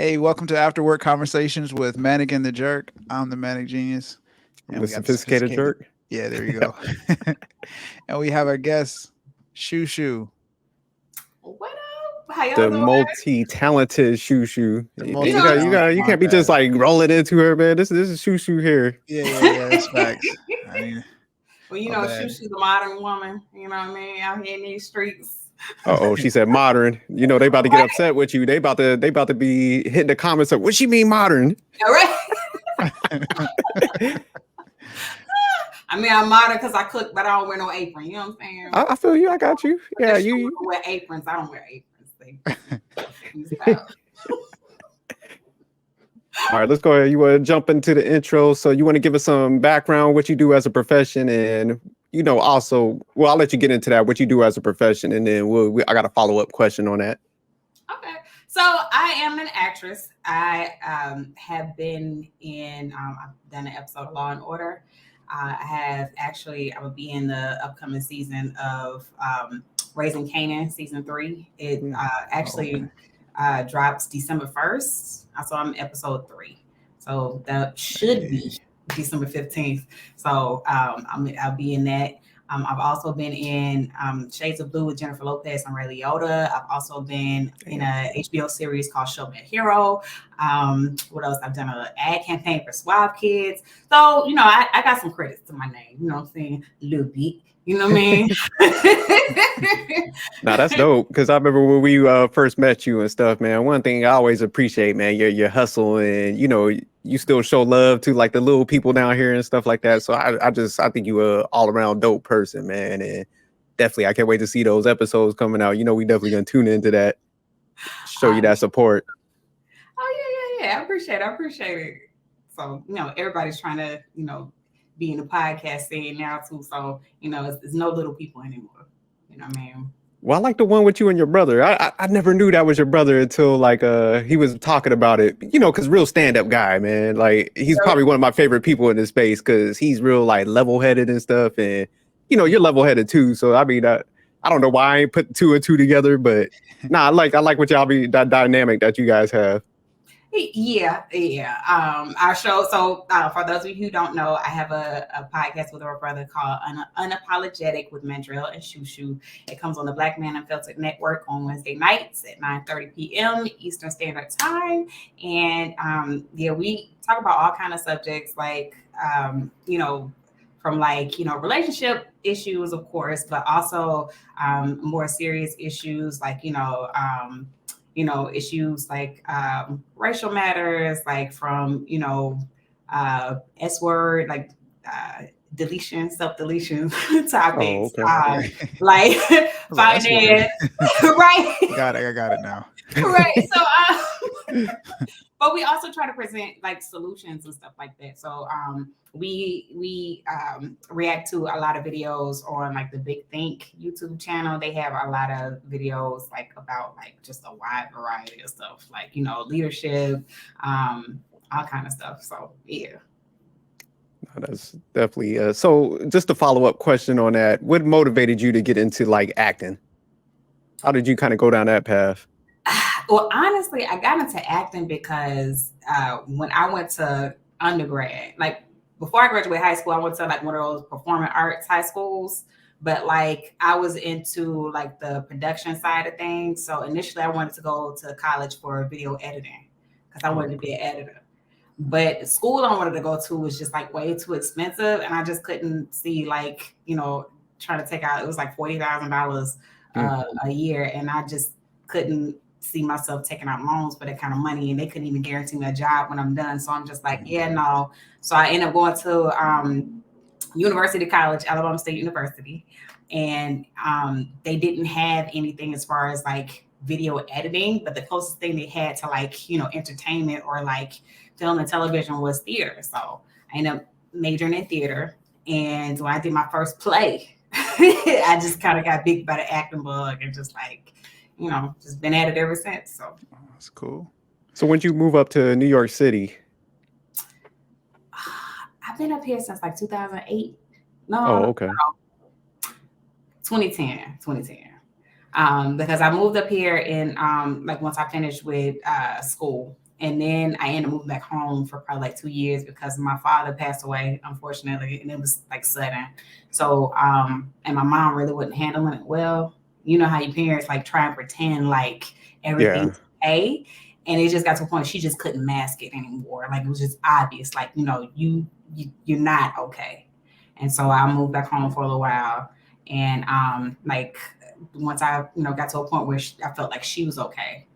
Hey, welcome to After Work Conversations with Manic and the Jerk. I'm the Manic Genius. And The we got the sophisticated jerk. Yeah, there you go. And we have our guest, Shu Shu. What up? How y'all The doing? multi-talented Shu Shu. The You can't be just like rolling into her, man. This is Shu Shu here. Yeah, that's facts. I mean, well, you my know, bad. She's a modern woman. You know what I mean? Out here in these streets. Oh, she said modern. You know they about to get upset with you. They about to be hitting the comments of what she mean modern. All right. I mean, I'm modern because I cook, but I don't wear no apron. You know what I'm saying? I feel you. I got you. Yeah, you wear aprons. I don't wear aprons. All right, let's go ahead. You want to jump into the intro? So you want to give us some background, what you do as a profession, and also, well, I'll let you get into that, what you do as a profession, and then I got a follow-up question on that. Okay, so I am an actress. I have been in. I've done an episode of Law and Order. I will be in the upcoming season of Raising Kanan, season 3. It drops December 1st. So I'm episode 3. So that should be December 15th. So I'll be in that. I've also been in Shades of Blue with Jennifer Lopez and Ray Liotta. I've also been in a HBO series called Show Me a Hero. What else? I've done an ad campaign for Suave Kids. So, I got some credits to my name. You know what I'm saying? A little bit. You know what I mean? Nah, that's dope. Because I remember when we first met you and stuff, man. One thing I always appreciate, man, your hustle, and you still show love to like the little people down here and stuff like that. So I think you a all around dope person, man. And definitely, I can't wait to see those episodes coming out. We definitely gonna tune into that, show you that support. Oh yeah. I appreciate it. So everybody's trying to be in the podcast scene now too. So, it's no little people anymore. You know what I mean? Well, I like the one with you and your brother. I never knew that was your brother until he was talking about it, because real stand-up guy, man. Like he's probably one of my favorite people in this space because he's real like level-headed and stuff. And, you're level-headed too. So, I mean, I don't know why I ain't put 2 and 2 together, but I like what y'all that dynamic that you guys have. Yeah. Our show. So for those of you who don't know, I have a podcast with our brother called Unapologetic with Mandrell and Shu Shu. It comes on the Black Man Unfiltered Network on Wednesday nights at 9:30 p.m. Eastern Standard Time. And we talk about all kind of subjects like from relationship issues, of course, but also more serious issues like issues like racial matters, like from, S word, like deletion, self-deletion topics, like finance, right? I got it now. Right. So, but we also try to present like solutions and stuff like that. So we react to a lot of videos on like the Big Think YouTube channel. They have a lot of videos like about like just a wide variety of stuff, like leadership, all kind of stuff. So yeah. That's definitely so just a follow-up question on that. What motivated you to get into like acting? How did you kind of go down that path? Well, honestly, I got into acting because when I went to undergrad, like before I graduated high school, I went to like one of those performing arts high schools, but like I was into like the production side of things. So initially I wanted to go to college for video editing because I wanted to be an editor. But the school I wanted to go to was just like way too expensive. And I just couldn't see like, trying to take out, it was like $40,000 a year. And I just couldn't see myself taking out loans for that kind of money. And they couldn't even guarantee me a job when I'm done. So I'm just like, yeah, no. So I ended up going to University College, Alabama State University. And they didn't have anything as far as like video editing, but the closest thing they had to like, entertainment or like film and television was theater. So I ended up majoring in theater. And when I did my first play, I just kind of got big by the acting bug and just like, just been at it ever since. So that's cool. So when did you move up to New York City? I've been up here since like 2008. No, okay. 2010. Because I moved up here in like once I finished with school. And then I ended up moving back home for probably like 2 years because my father passed away, unfortunately, and it was like sudden. So, and my mom really wasn't handling it well. You know how your parents like try and pretend like everything's okay. And it just got to a point she just couldn't mask it anymore. Like it was just obvious, like, you're not okay. And so I moved back home for a little while. And like once I, got to a point where I felt like she was okay,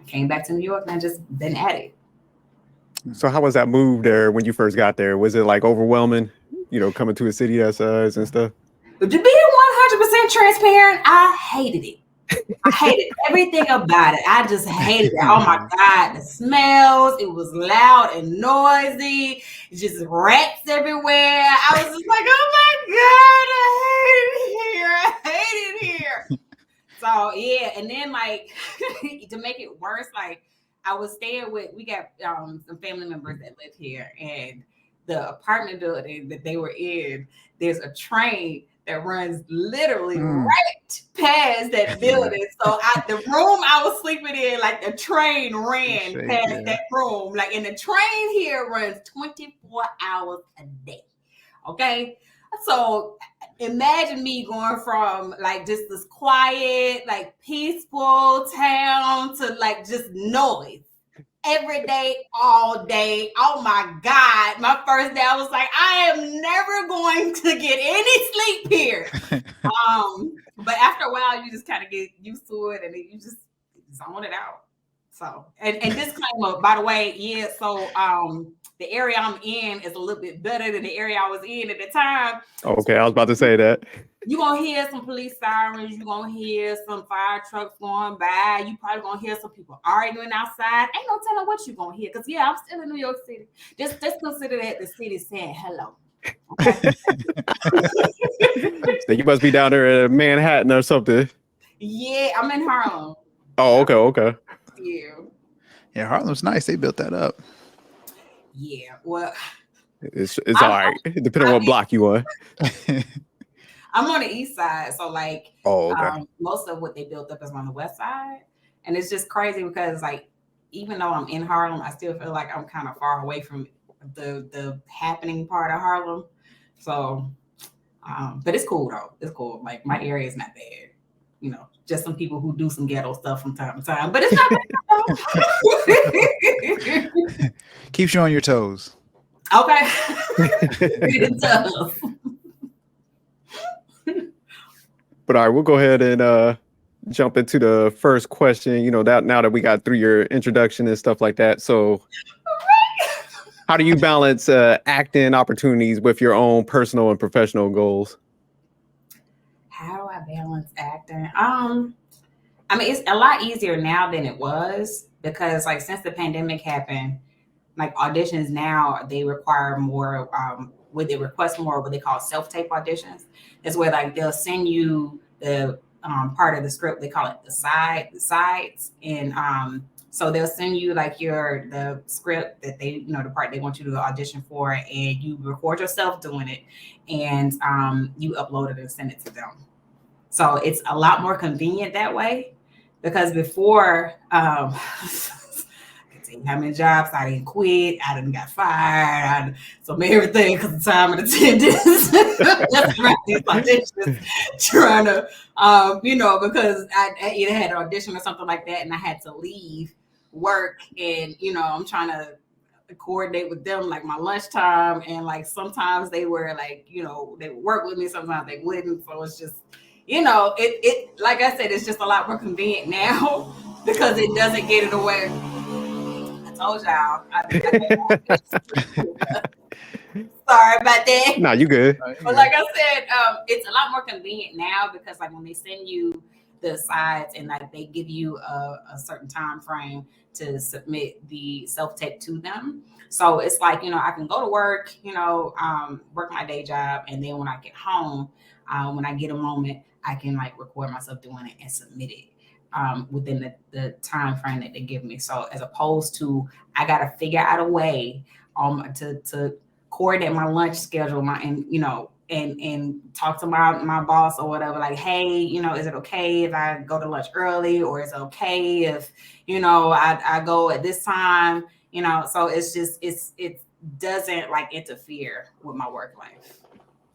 came back to New York and I just been at it. So how was that move there when you first got there? Was it like overwhelming, coming to a city that size and stuff? But to be 100% transparent, I hated it. I hated everything about it. I just hated it. Oh my God, the smells. It was loud and noisy. It's just rats everywhere. I was just like, oh my God, I hate it here. So yeah, and then like to make it worse, like I was staying we got some family members that live here, and the apartment building that they were in, there's a train that runs literally right past that building. So the room I was sleeping in, like the train ran past that room. Like, and the train here runs 24 hours a day. Okay. So imagine me going from like just this quiet, like peaceful town to like just noise every day, all day. Oh my God. My first day, I was like, I am never going to get any sleep here. But after a while, you just kind of get used to it and then you just zone it out. So, and disclaimer, by the way, yeah, so the area I'm in is a little bit better than the area I was in at the time. Okay, I was about to say that. You're going to hear some police sirens. You're going to hear some fire trucks going by. You probably going to hear some people arguing outside. Ain't no telling what you're going to hear. Because, yeah, I'm still in New York City. Just consider that the city saying hello. Okay? So you must be down there in Manhattan or something. Yeah, I'm in Harlem. Oh, okay. Yeah, Harlem's nice. They built that up. Yeah, well. It's all right. Depending on what block you on. I'm on the east side, so like, most of what they built up is on the west side, and it's just crazy because like, even though I'm in Harlem, I still feel like I'm kind of far away from the happening part of Harlem. So, but it's cool though. It's cool. Like my area is not bad. Just some people who do some ghetto stuff from time to time, but it's not bad. Keeps you on your toes. Okay. It does. But all right, we'll go ahead and jump into the first question. That now that we got through your introduction and stuff like that. So how do you balance acting opportunities with your own personal and professional goals? How do I balance acting? I mean, it's a lot easier now than it was because like since the pandemic happened, like auditions now, they require more, they request more what they call self-tape auditions. It's where like they'll send you the part of the script, they call it the sides. And so they'll send you like the script that they, the part they want you to audition for, and you record yourself doing it, and you upload it and send it to them. So it's a lot more convenient that way, because before, how many jobs I didn't quit, I didn't got fired, so everything because of time and attendance. Just around these auditions, trying to, because I either had an audition or something like that, and I had to leave work, and I'm trying to coordinate with them like my lunchtime, and like sometimes they were like, they would work with me, sometimes they wouldn't. So it's just, it like I said, it's just a lot more convenient now because it doesn't get in the way. Told y'all. Sorry about that. No, you good. But like I said, it's a lot more convenient now because like when they send you the sides and like they give you a certain time frame to submit the self-tape to them. So it's like, I can go to work, work my day job, and then when I get home, when I get a moment, I can like record myself doing it and submit it. Within the time frame that they give me. So as opposed to I got to figure out a way to coordinate my lunch schedule, and and talk to my boss or whatever, like, hey, is it okay if I go to lunch early, or is it okay if I go at this time, so it's just it doesn't like interfere with my work life,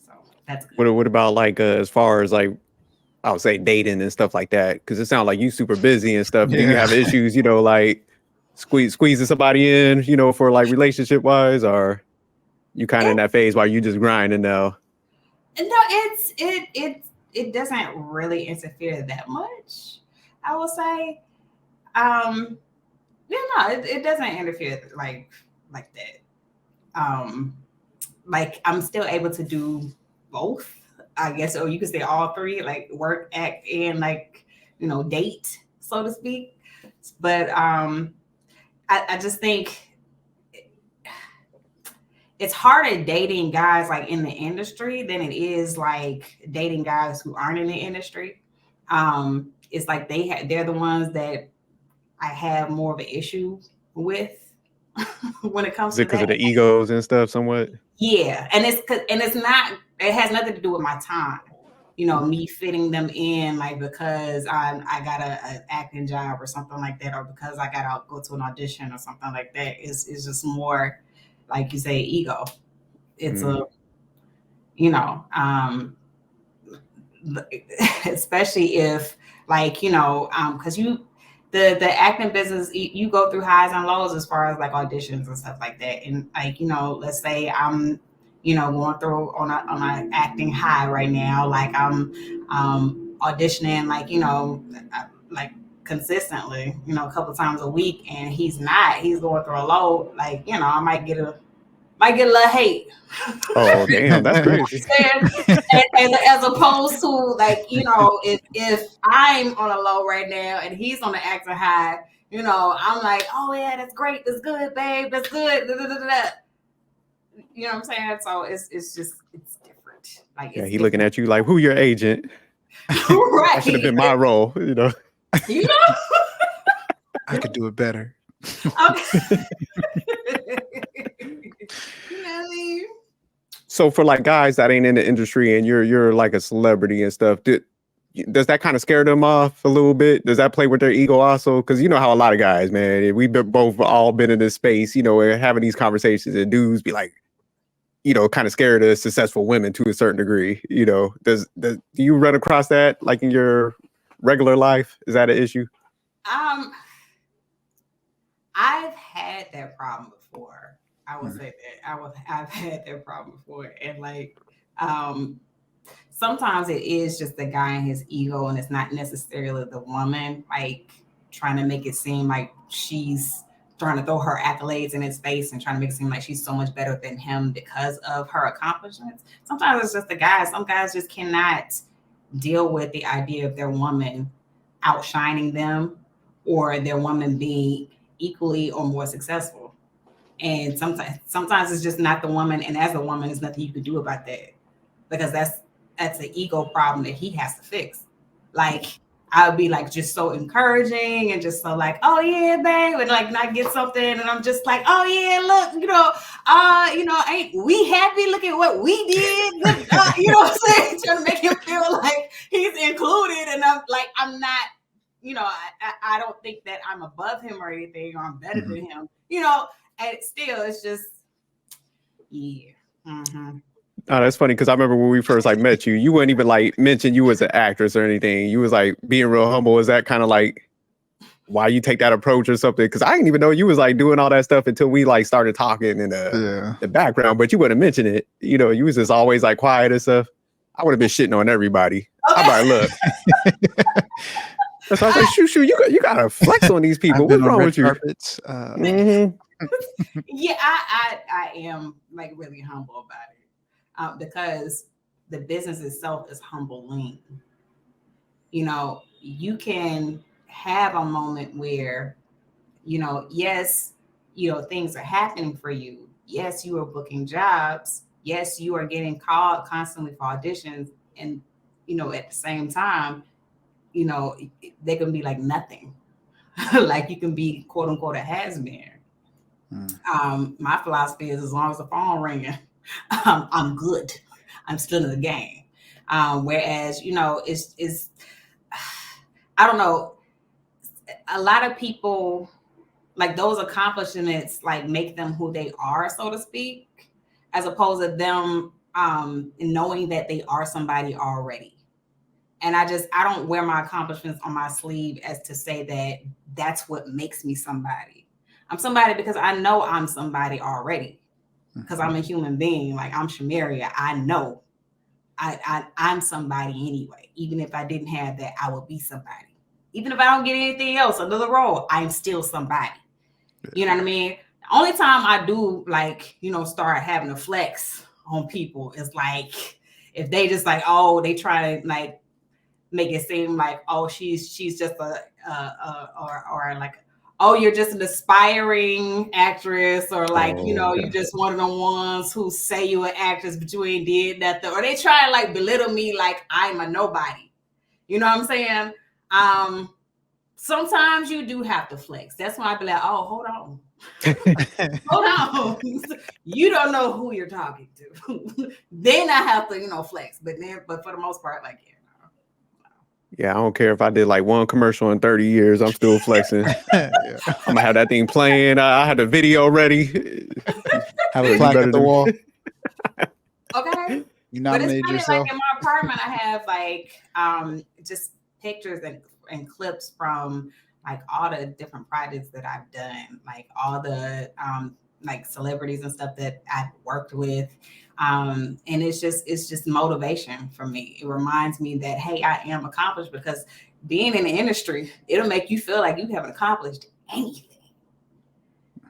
so that's good. What about like as far as like I would say dating and stuff like that? Because it sounds like you super busy and stuff. Do you have issues, like squeezing somebody in, for like relationship wise, or you kind of in that phase while you just grinding now? No, it doesn't really interfere that much, I will say. It doesn't interfere like that. Like I'm still able to do both, I guess, or you could say all three, like work, act, and like date, so to speak. But I just think it's harder dating guys like in the industry than it is like dating guys who aren't in the industry. It's like they're the ones that I have more of an issue with when it comes to that. Is it because of the egos and stuff somewhat? Yeah, and it's not, it has nothing to do with my time. Me fitting them in, like because I got a acting job or something like that, or because I gotta go to an audition or something like that. It's just more like you say, ego. It's especially if like because the acting business, you go through highs and lows as far as like auditions and stuff like that, and like let's say I'm going through on a acting high right now, like I'm auditioning like consistently, a couple times a week, and he's going through a low, like I might get a little hate. Oh damn, that's crazy. and as opposed to like if I'm on a low right now and he's on the acting high, I'm like, oh yeah, that's great, that's good, babe, that's good. Da, da, da, da. You know what I'm saying? So it's different. Like he looking at you like, who your agent? Right. That should have been my role. I could do it better. Okay. So for like guys that ain't in the industry and you're like a celebrity and stuff, does that kind of scare them off a little bit? Does that play with their ego also? Because you know how a lot of guys, man, we've both all been in this space, we're having these conversations and dudes be like, kind of scared of successful women to a certain degree. Do you run across that like in your regular life? Is that an issue? I've had that problem before. I would say that I've had that problem before, and like sometimes it is just the guy and his ego, and it's not necessarily the woman like trying to make it seem like she's trying to throw her accolades in his face and trying to make it seem like she's so much better than him because of her accomplishments. Sometimes it's just the guys. Some guys just cannot deal with the idea of their woman outshining them or their woman being equally or more successful. And sometimes it's just not the woman, and as a woman, there's nothing you can do about that, because that's an ego problem that he has to fix. Like I would be like just so encouraging and just so like, oh yeah, babe, and like not get something, and I'm just like, oh yeah, look, ain't we happy? Look at what we did. What I'm saying? Trying to make him feel like he's included, and I'm not. I don't think that I'm above him or anything, or I'm better than him. And still, it's just, yeah. Mm-hmm. Oh, that's funny, because I remember when we first like met you, you wouldn't even like mention you as an actress or anything. You was like being real humble. Is that kind of like why you take that approach or something? Because I didn't even know you was like doing all that stuff until we like started talking in the background, but you wouldn't mention it. You was just always like quiet and stuff. I would have been shitting on everybody. Okay. I'm like, look. So I was like, Shu Shu, you gotta flex on these people. What's wrong with you? Yeah, I am like really humble about it, because the business itself is humbling. You can have a moment where, yes, things are happening for you. Yes, you are booking jobs. Yes, you are getting called constantly for auditions, and at the same time, they can be like nothing. Like you can be quote unquote a has-been. My philosophy is, as long as the phone ringing, I'm good. I'm still in the game. Whereas, you know, it's I don't know, a lot of people, like, those accomplishments like make them who they are, so to speak, as opposed to them knowing that they are somebody already. And I don't wear my accomplishments on my sleeve as to say that that's what makes me somebody. I'm somebody because I know I'm somebody already, because I'm a human being. Like, I'm Shumerria. I know I'm somebody anyway. Even if I didn't have that, I would be somebody. Even if I don't get anything else, another role, I'm still somebody. You know what I mean? The only time I do, like, you know, start having to flex on people is like if they just like, oh, they try to like make it seem like, oh, she's just or like, oh, you're just an aspiring actress, or like, you know, you just one of the ones who say you're an actress but you ain't did nothing, or they try to like belittle me like I'm a nobody. You know what I'm saying? Sometimes you do have to flex. That's when I be like, oh, hold on. Hold on. You don't know who you're talking to. Then I have to, you know, flex. But for the most part, like, yeah, I don't care if I did like one commercial in 30 years. I'm still flexing. I'm gonna have that thing playing. I had the video ready. Have a plaque at the wall. Okay. You nominated yourself. Like in my apartment, I have like just pictures and clips from like all the different projects that I've done, like all the like celebrities and stuff that I've worked with. And it's just motivation for me. It reminds me that, hey, I am accomplished, because being in the industry, it'll make you feel like you haven't accomplished anything.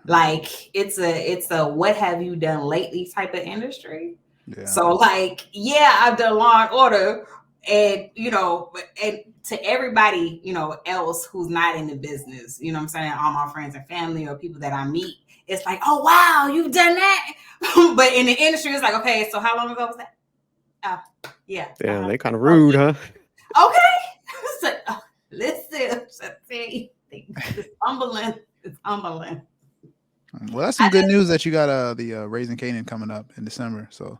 Like it's a what have you done lately type of industry. Yeah. So like, yeah, I've done Law and Order, and you know, and to everybody, you know, else who's not in the business, you know what I'm saying, all my friends and family or people that I meet, it's like, oh wow, you've done that. But in the industry, it's like, okay, so how long ago was that? Yeah. Damn, they kind of rude, huh? Okay. So, listen, it's humbling. It's humbling. Well, that's some good news that you got the Raising Kanan coming up in December. So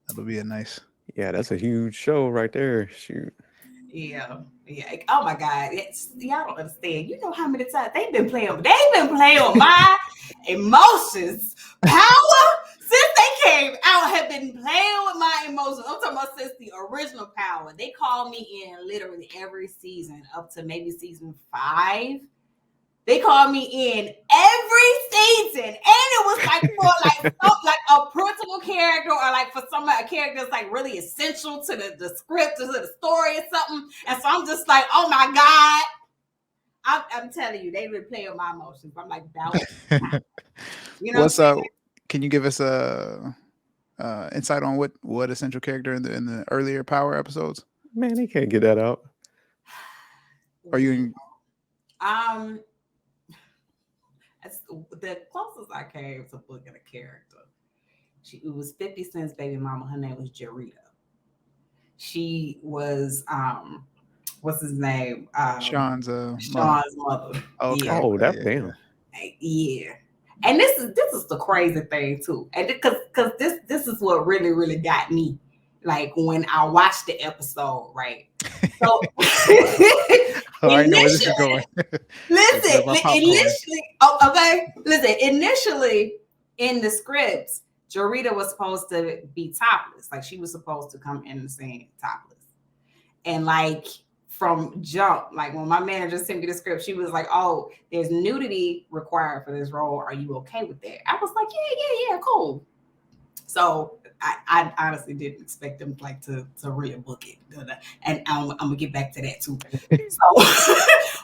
that'll be a nice. Yeah, that's a huge show right there. Shoot. Yeah. Oh my God. Y'all don't understand. You know how many times they've been playing with my emotions. Power, since they came out, have been playing with my emotions. I'm talking about since the original Power. They called me in literally every season up to maybe season 5. They called me in every season, and it was like for like a principal character, or like for a character that's like really essential to the script or to the story or something. And so I'm just like, oh my God, I'm telling you, they've been playing with my emotions. I'm like, you know, what's up? Can you give us a insight on what essential character in the earlier Power episodes? Man, they can't get that out. Are you? The closest I came to booking a character, it was 50 Cent's baby mama. Her name was Jarita. She was what's his name? Sean's mother. Okay. Yeah. Oh, that damn. Yeah. And this is the crazy thing too, and because this is what really got me. Like when I watched the episode, right? So I know where this is going. Initially in the scripts, Jarita was supposed to be topless. Like she was supposed to come in the scene topless. And like from jump, like when my manager sent me the script, she was like, oh, there's nudity required for this role. Are you okay with that? I was like, yeah, cool. So I honestly didn't expect them like to rebook it, and I'm gonna get back to that too. So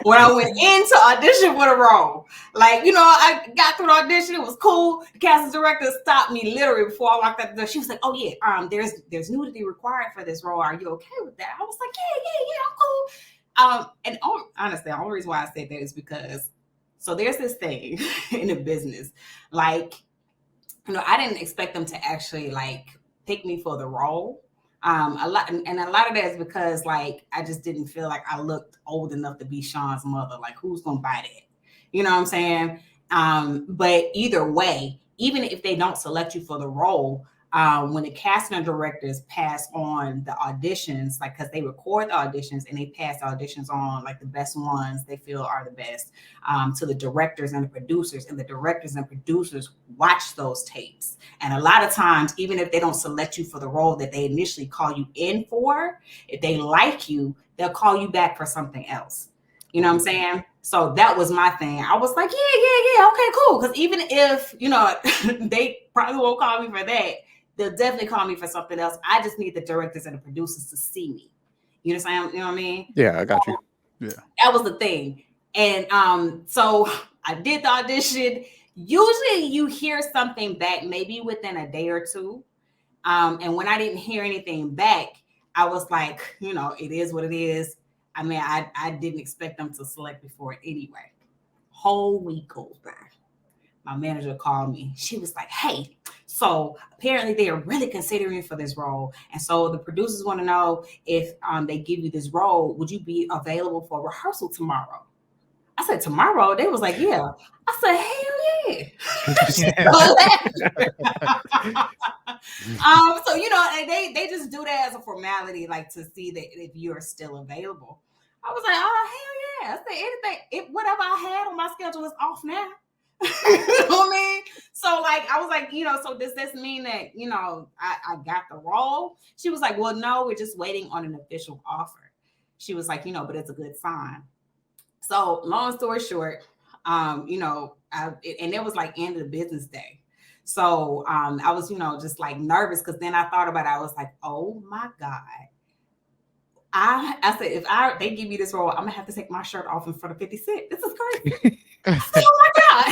when I went into audition for the role, like, you know, I got through the audition, it was cool. The casting director stopped me literally before I walked out the door. She was like, "Oh yeah, there's nudity required for this role. Are you okay with that?" I was like, "Yeah, I'm cool." And honestly, the only reason why I said that is because so there's this thing in the business, like, you know, I didn't expect them to actually like pick me for the role. A lot of that is because like I just didn't feel like I looked old enough to be Sean's mother. Like, who's gonna buy that? You know what I'm saying? But either way, even if they don't select you for the role, when the casting directors pass on the auditions, like because they record the auditions and they pass the auditions on, like the best ones they feel are the best, to the directors and the producers, and the directors and producers watch those tapes. And a lot of times, even if they don't select you for the role that they initially call you in for, if they like you, they'll call you back for something else. You know what I'm saying? So that was my thing. I was like, yeah, okay, cool. Because even if, you know, they probably won't call me for that, they'll definitely call me for something else. I just need the directors and the producers to see me. You know what I mean? Yeah, I got you. Yeah. That was the thing. And so I did the audition. Usually you hear something back maybe within a day or two. And when I didn't hear anything back, I was like, you know, it is what it is. I mean, I didn't expect them to select me for it anyway. Whole week goes by. My manager called me. She was like, hey, so apparently they are really considering for this role. And so the producers want to know if they give you this role, would you be available for rehearsal tomorrow? I said, tomorrow? They was like, yeah. I said, hell yeah. So, you know, they just do that as a formality, like to see that if you're still available. I was like, oh, hell yeah. I said, anything, whatever I had on my schedule is off now. You know what I mean? So like, I was like, you know, so does this mean that, you know, I got the role? She was like, well, no, we're just waiting on an official offer. She was like, you know, but it's a good sign. So long story short, you know, and it was like end of the business day. So I was, you know, just like nervous because then I thought about it. I was like, oh my God. I said, if they give me this role, I'm gonna have to take my shirt off in front of 50 Cent. This is crazy. I said, oh my God.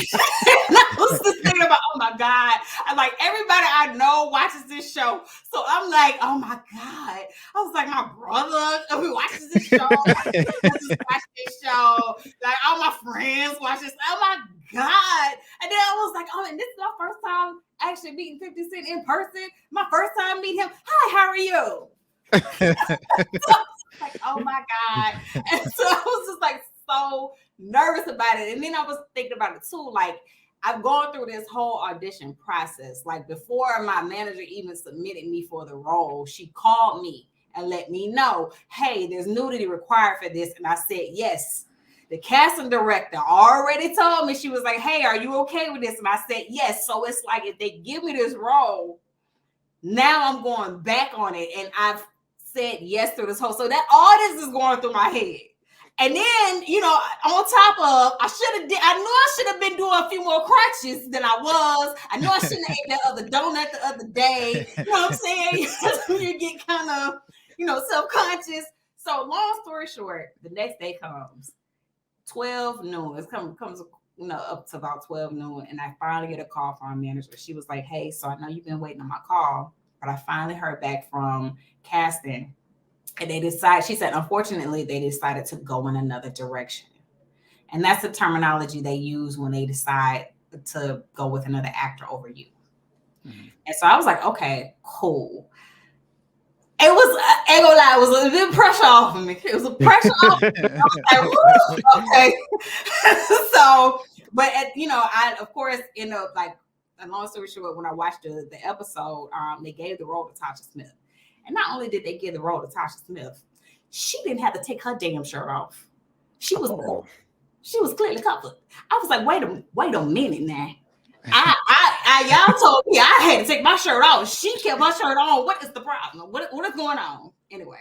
And I was just thinking about, oh my God. I'm like, everybody I know watches this show. So I'm like, oh my God. I was like, my brother watches this show. My sisters watch this show. Like all my friends watch this. Oh my God. And then I was like, oh, and this is my first time actually meeting 50 Cent in person. My first time meeting him. Hi, how are you? So like, oh my God. And so I was just like so nervous about it. And then I was thinking about it too. Like, I've gone through this whole audition process. Like, before my manager even submitted me for the role, she called me and let me know, hey, there's nudity required for this. And I said, yes. The casting director already told me, she was like, hey, are you okay with this? And I said, yes. So it's like, if they give me this role, now I'm going back on it. And I've said yes through this whole, so that all this is going through my head. And then, you know, on top of, I knew I should have been doing a few more crunches than I was. I know I shouldn't have ate that other donut the other day. You know what I'm saying? You get kind of, you know, self-conscious. So long story short, the next day comes 12 noon. It comes, you know, up to about 12 noon. And I finally get a call from our manager. She was like, hey, so I know you've been waiting on my call, but I finally heard back from casting. And they decided, she said, unfortunately, they decided to go in another direction. And that's the terminology they use when they decide to go with another actor over you. Mm-hmm. And so I was like, okay, cool. It was, I ain't gonna lie, it was a bit pressure off of me. It was a pressure off of me. I was like, okay. So, but, you know, I, of course, end up like, a long story short, when I watched the episode, they gave the role to Tasha Smith. And not only did they give the role to Tasha Smith, she didn't have to take her damn shirt off. She was clearly covered. I was like, wait a minute now. Y'all told me I had to take my shirt off. She kept her shirt on. What is the problem? What is going on? Anyway,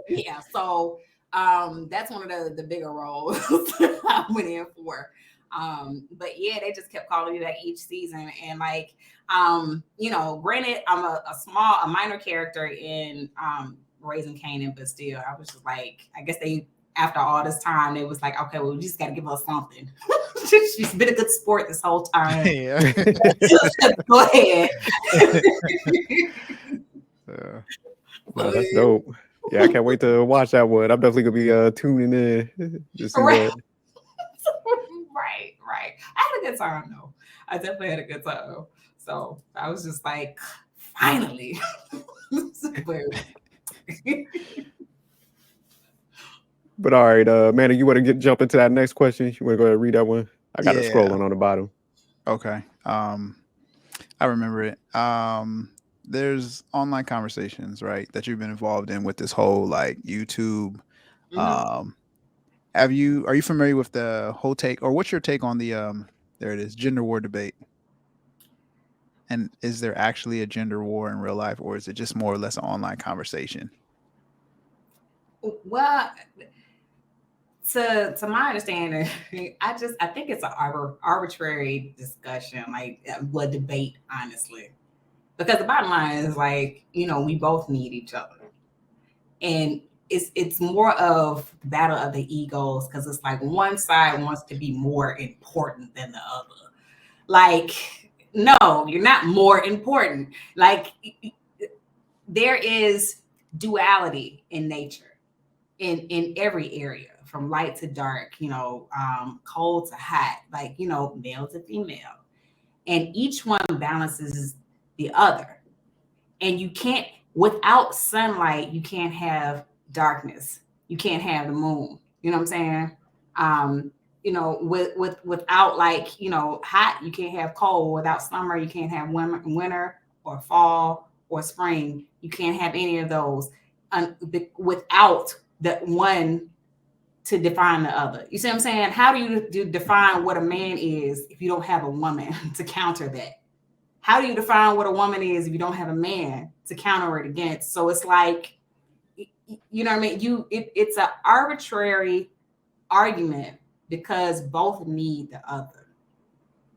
yeah. So that's one of the bigger roles I went in for. But yeah, they just kept calling me back each season. And like, you know, granted, I'm a minor character in Raising Kanan, but still, I was just like, I guess after all this time, they was like, okay, well, we just got to give her something. She's been a good sport this whole time. Yeah. Go ahead. No, that's dope. Yeah, I can't wait to watch that one. I'm definitely gonna be tuning in to see that. Right. I had a good time though. I definitely had a good time. So I was just like, finally. But all right, Manny, you want to jump into that next question? You want to go ahead and read that one? I got it scrolling on the bottom. Okay. I remember it. There's online conversations, right, that you've been involved in with this whole like YouTube. Mhm. Are you familiar with the whole take, or what's your take on the there it is, gender war debate? And is there actually a gender war in real life, or is it just more or less an online conversation? Well, to my understanding, I think it's an arbitrary discussion, like what debate, honestly. Because the bottom line is like, we both need each other. And it's more of battle of the egos because it's like one side wants to be more important than the other. Like, no, you're not more important. Like, there is duality in nature in every area, from light to dark, cold to hot, like, male to female. And each one balances the other. And you can't, without sunlight, you can't have darkness. You can't have the moon. You know what I'm saying? Without like, hot, you can't have cold. Without summer, you can't have winter or fall or spring. You can't have any of those without that one to define the other. You see what I'm saying? How do you define what a man is if you don't have a woman to counter that? How do you define what a woman is if you don't have a man to counter it against? So it's like, you know what I mean? It's an arbitrary argument because both need the other.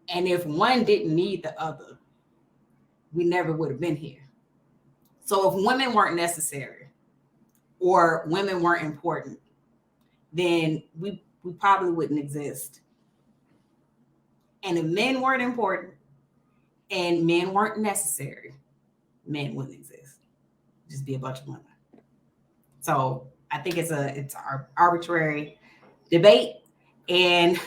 And if one didn't need the other, we never would have been here. So if women weren't necessary or women weren't important, then we probably wouldn't exist. And if men weren't important and men weren't necessary, men wouldn't exist. Just be a bunch of women. So I think it's our arbitrary debate. And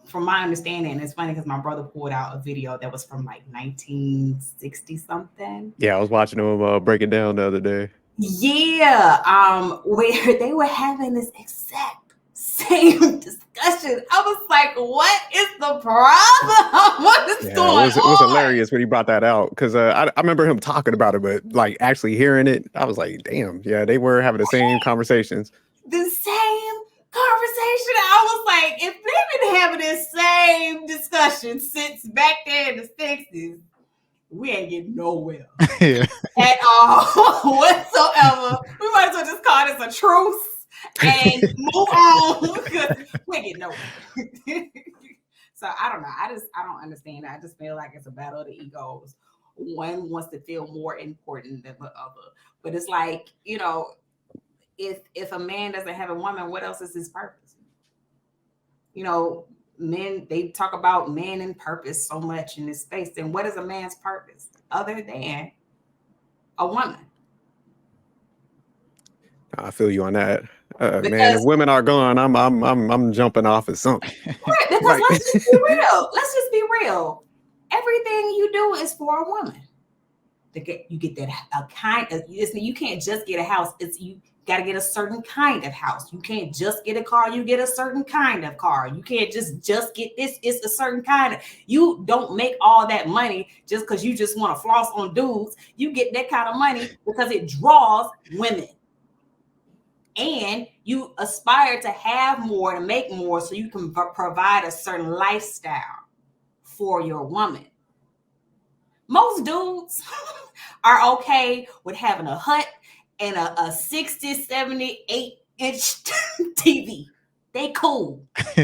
from my understanding, it's funny because my brother pulled out a video that was from like 1960 something. Yeah, I was watching him break it down the other day. Yeah, where they were having this exact same discussion. I was like, what is the problem? What is going on? It was hilarious when he brought that out because I remember him talking about it, but like actually hearing it, I was like, damn, yeah, they were having the same conversations. The same conversation. I was like, if they've been having this same discussion since back there in the 60s, we ain't getting nowhere at all whatsoever. We might as well just call this a truce and move on because we ain't getting nowhere. So I don't know. I don't understand that. I just feel like it's a battle of the egos. One wants to feel more important than the other. But it's like, if a man doesn't have a woman, what else is his purpose? Men, they talk about men and purpose so much in this space. Then what is a man's purpose other than a woman? I feel you on that. Man, if women are gone, I'm jumping off at something. Right, because like, let's just be real. Let's just be real. Everything you do is for a woman. You get that a kind of, you can't just get a house. You got to get a certain kind of house. You can't just get a car. You get a certain kind of car. You can't just get this. It's a certain kind of. You don't make all that money just because you just want to floss on dudes. You get that kind of money because it draws women. And you aspire to have more, to make more, so you can provide a certain lifestyle for your woman. Most dudes are okay with having a hut and a 60, 70, 8-inch TV. They cool. They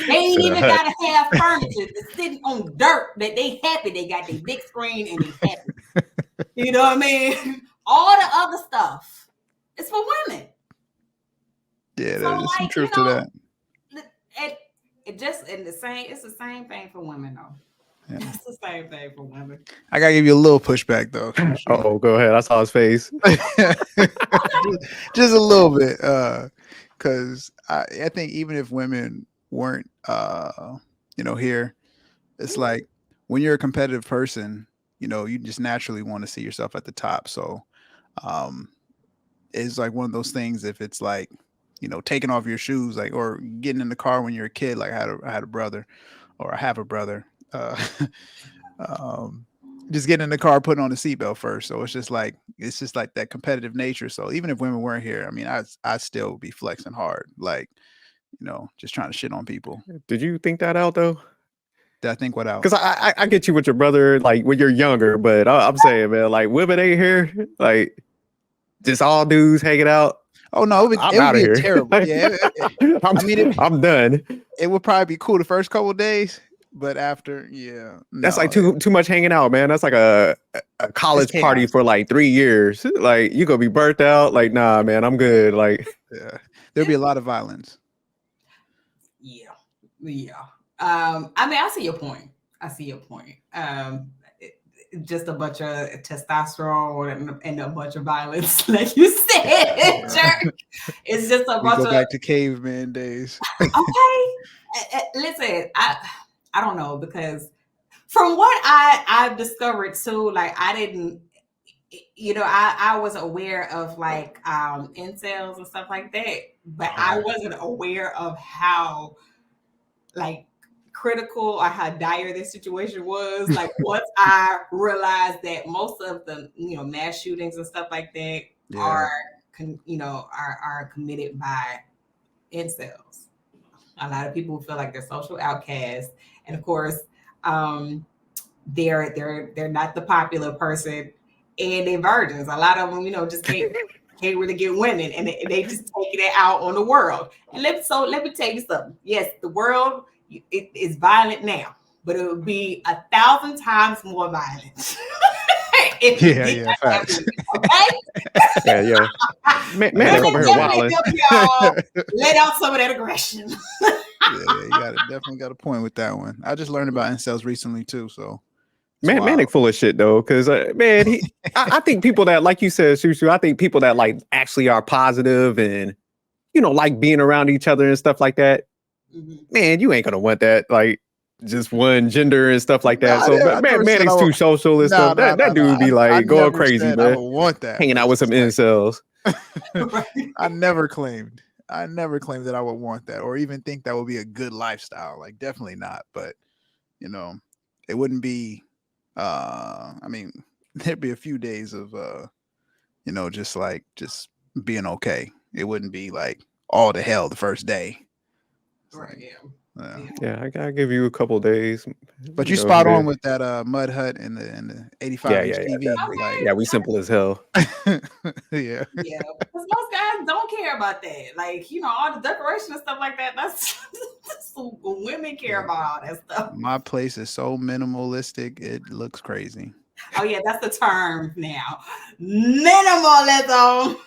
ain't even got to have furniture. They're sitting on dirt, but they happy. They got their big screen and they happy. You know what I mean? All the other stuff. It's for women. Yeah, so there's some truth to that. It's the same thing for women though. Yeah. It's the same thing for women. I gotta give you a little pushback though. Oh, go ahead. I saw his face. Just a little bit. Because I think even if women weren't here, it's like when you're a competitive person, you just naturally want to see yourself at the top. So it's like one of those things. If it's like, taking off your shoes, like, or getting in the car when you're a kid, like I had a brother, or I have a brother. just getting in the car, putting on the seatbelt first. So it's just like that competitive nature. So even if women weren't here, I mean, I still be flexing hard, like, just trying to shit on people. Did you think that out though? Did I think what out? Because I get you with your brother, like when you're younger, but I'm saying, man, like women ain't here, like just all dudes hanging out. Oh no, I'm it would out of be here. terrible. Yeah, I'm done. It would probably be cool the first couple of days, but after, That's like no, too much hanging out, man. That's like a college party for like 3 years. Like you gonna be burnt out. Like, nah, man, I'm good. Like, yeah, there'll be a lot of violence. Yeah. I mean, I see your point. Just a bunch of testosterone and a bunch of violence, like you said, Jerk. It's just a bunch Go of back to caveman days. okay. Listen, I don't know, because from what I've discovered too, like I didn't, I was aware of like incels and stuff like that, but I wasn't aware of how like critical or how dire this situation was. Like once I realized that most of the mass shootings and stuff like that are committed by incels. A lot of people feel like they're social outcasts, and of course, they're not the popular person, and they're virgins. A lot of them, just can't really get women, and they just taking it out on the world. And let me tell you something. Yes, the world is violent now, but it would be 1,000 times more violent. Facts. Okay. yeah. Man over here wilding. Let out some of that aggression. You definitely got a point with that one. I just learned about incels recently too, so. Manic full of shit though, because man, I think people that, like you said, Shu Shu, I think people that like actually are positive and like being around each other and stuff like that. Mm-hmm. Man, you ain't gonna want that, like just one gender and stuff like that. Manic's too social and stuff. That dude be like going crazy, man. I would want that. Hanging out with some incels. I never claimed that I would want that or even think that would be a good lifestyle. Like definitely not. But it wouldn't be. I mean, there'd be a few days of just being okay. It wouldn't be like all the hell the first day. Right. Yeah, I gotta give you a couple days. But you spot on with that mud hut and the 85-inch TV. Yeah, we simple as hell. Yeah, because most guys don't care about that. Like, all the decoration and stuff like that. That's women care about all that stuff. My place is so minimalistic, it looks crazy. Oh yeah, that's the term now. Minimalism.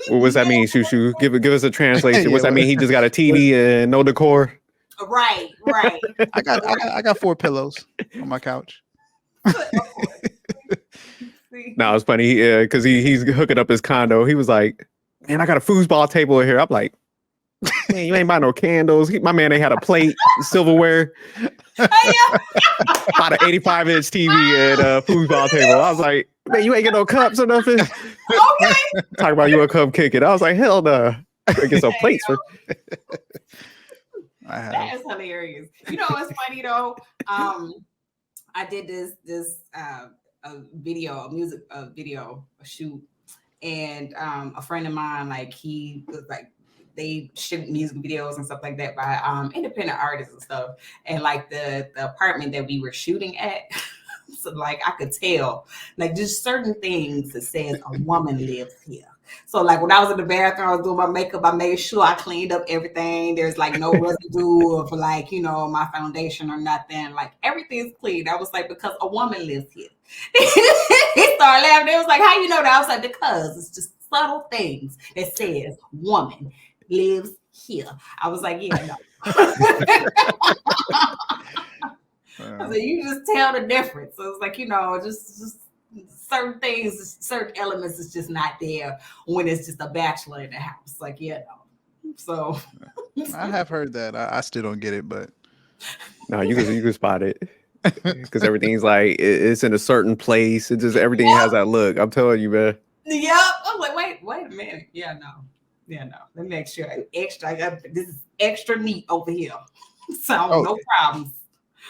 What's that mean, Shu Shu? Give us a translation. What's that mean? He just got a TV and no decor? Right. I got 4 pillows on my couch. No, it's funny because he's hooking up his condo. He was like, "Man, I got a foosball table in here." I'm like, "Man, you ain't buy no candles." My man ain't had a plate, silverware, about an 85-inch TV and a foosball table. I was like, "Man, you ain't get no cups or nothing." Okay. Talking about you want to come kick it. I was like, "Hell no." I get some plates for. That is hilarious. What's funny though? I did this video shoot, and a friend of mine, like he was like, they shoot music videos and stuff like that by independent artists and stuff. And like the apartment that we were shooting at, so like I could tell like just certain things that says a woman lives here. So like when I was in the bathroom, I was doing my makeup, I made sure I cleaned up everything. There's like no residue of like, my foundation or nothing. Like everything's clean. I was like, because a woman lives here. He started laughing. They was like, how you know that? I was like, because it's just subtle things that says woman lives here. I was like, yeah, no. So you just tell the difference. So it's like, just certain things, certain elements is just not there when it's just a bachelor in the house. Like, no. So I have heard that. I still don't get it, but no, you can spot it because everything's like it's in a certain place. It just everything has that look. I'm telling you, man. Yep. I was like, wait a minute. Yeah, no. Let me make sure. This is extra neat over here. So no problems.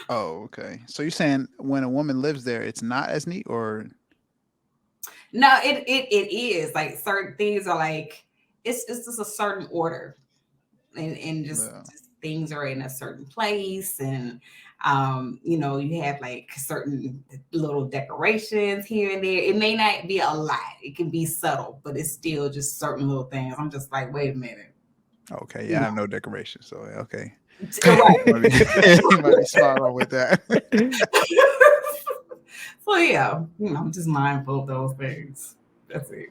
Oh, okay. So you're saying when a woman lives there, it's not as neat, or No, it is like certain things are like it's just a certain order, and yeah. just things are in a certain place, and you have like certain little decorations here and there. It may not be a lot, it can be subtle, but it's still just certain little things. I'm just like, wait a minute, Okay, yeah, you I know. have no decoration, so okay. Right. You might be, you might be spot on with that. So yeah, I'm just mindful of those things. That's it.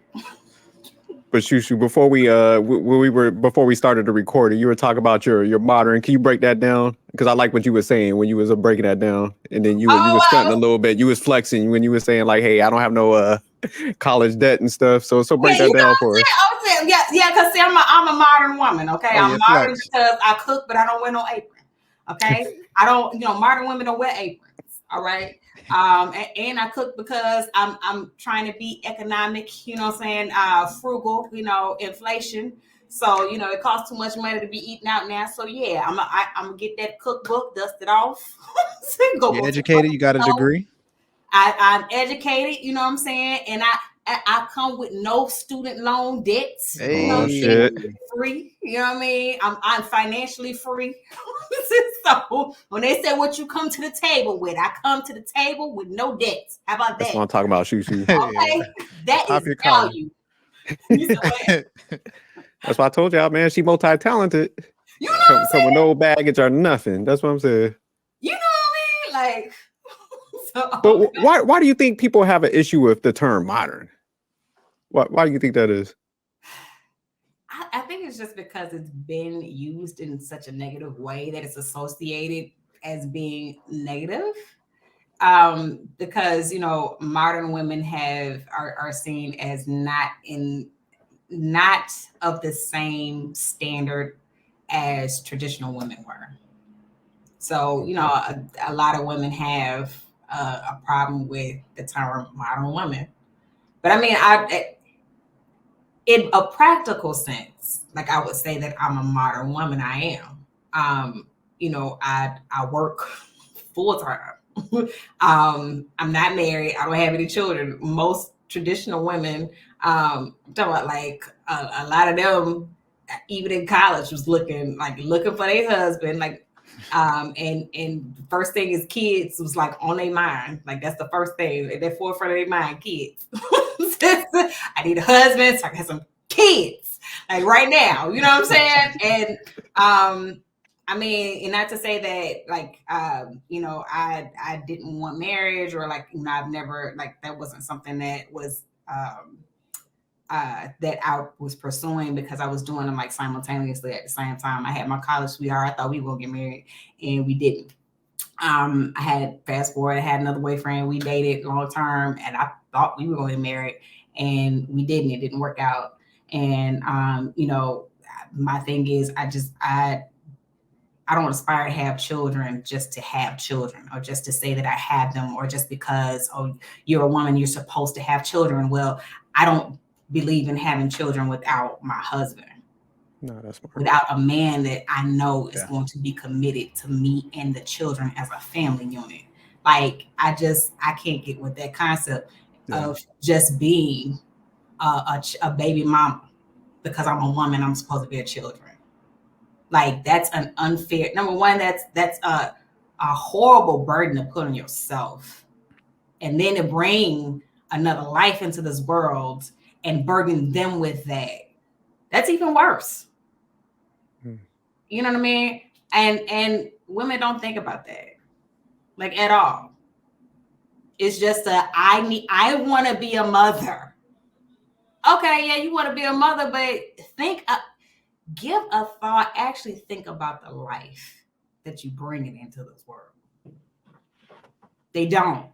But Shu Shu, before before we started the recording, you were talking about your modern. Can you break that down? Because I like what you were saying when you was breaking that down, and then you Oh was stunting wow. a little bit. You was flexing when you were saying like, "Hey, I don't have no college debt and stuff." So Yeah, break you that know down what for us. I'm saying? Yeah, yeah, because see, I'm a modern woman, okay? Oh I'm yeah, modern flex. because I cook, but I don't wear no apron. Okay. I don't, modern women don't wear aprons. All right. And I cook because I'm trying to be economic, what I'm saying, frugal, inflation. So, it costs too much money to be eating out now. So yeah, I'm gonna get that cookbook, dust it off. You're go to educated. You got a the degree. I'm educated, you know what I'm saying? And I come with no student loan debts, Oh Hey, shit! free, you know what I mean? I'm financially free. So when they say what you come to the table with, I come to the table with no debts. How about That's what that? I'm talking about, Shu Shu. yeah, Okay. That pop is your collar. value. You said what? That's why I told y'all, man. She multi-talented. You know what I'm Come with saying? no baggage or nothing. That's what I'm saying. You know what I mean? Like, But so okay. why do you think people have an issue with the term modern? Why do you think that is? I think it's just because it's been used in such a negative way that it's associated as being negative. Because modern women are seen as not of the same standard as traditional women were. So Okay. a lot of women have a problem with the term modern woman. But I mean, in a practical sense, like I would say that I'm a modern woman. I am. I work full time. I'm not married. I don't have any children. Most traditional women, I'm talking about like a lot of them, even in college, was looking for their husband. Like, and the first thing is kids was like on their mind. Like that's the first thing, at the forefront of their mind, kids. I need a husband so I can have some kids, like right now. You know what I'm saying? And I mean, and not to say that like I didn't want marriage, or like I've never, like that wasn't something that was that I was pursuing, because I was doing them like simultaneously at the same time. I had my college sweetheart. I thought we were gonna get married, and we didn't. I had fast forward, I had another boyfriend. We dated long term, and I thought we were going to get married, and we didn't. It didn't work out. And my thing is, I don't aspire to have children just to have children, or just to say that I have them, or just because, oh, you're a woman, you're supposed to have children. Well, I don't believe in having children without my husband, No, that's smart. without a man that I know is Yeah, going to be committed to me and the children as a family unit. Like I can't get with that concept yeah, of just being a baby mama because I'm a woman. I'm supposed to bear children. Like that's an unfair. Number one, that's a horrible burden to put on yourself, and then to bring another life into this world and burden them with that. That's even worse. Hmm. You know what I mean? And women don't think about that, like at all. It's just I want to be a mother. Okay, yeah, you want to be a mother, but give a thought. Actually, think about the life that you bringing into this world. They don't.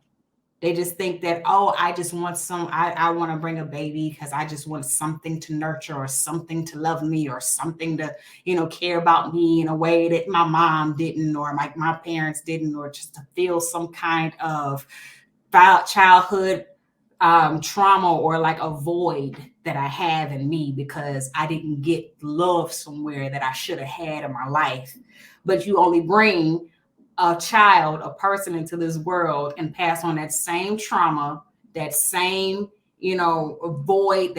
They just think that, oh, I just want I want to bring a baby because I just want something to nurture, or something to love me, or something to, care about me in a way that my mom didn't, or my parents didn't, or just to feel some kind of childhood trauma, or like a void that I have in me because I didn't get love somewhere that I should have had in my life. But you only bring a child, a person into this world and pass on that same trauma, that same, void,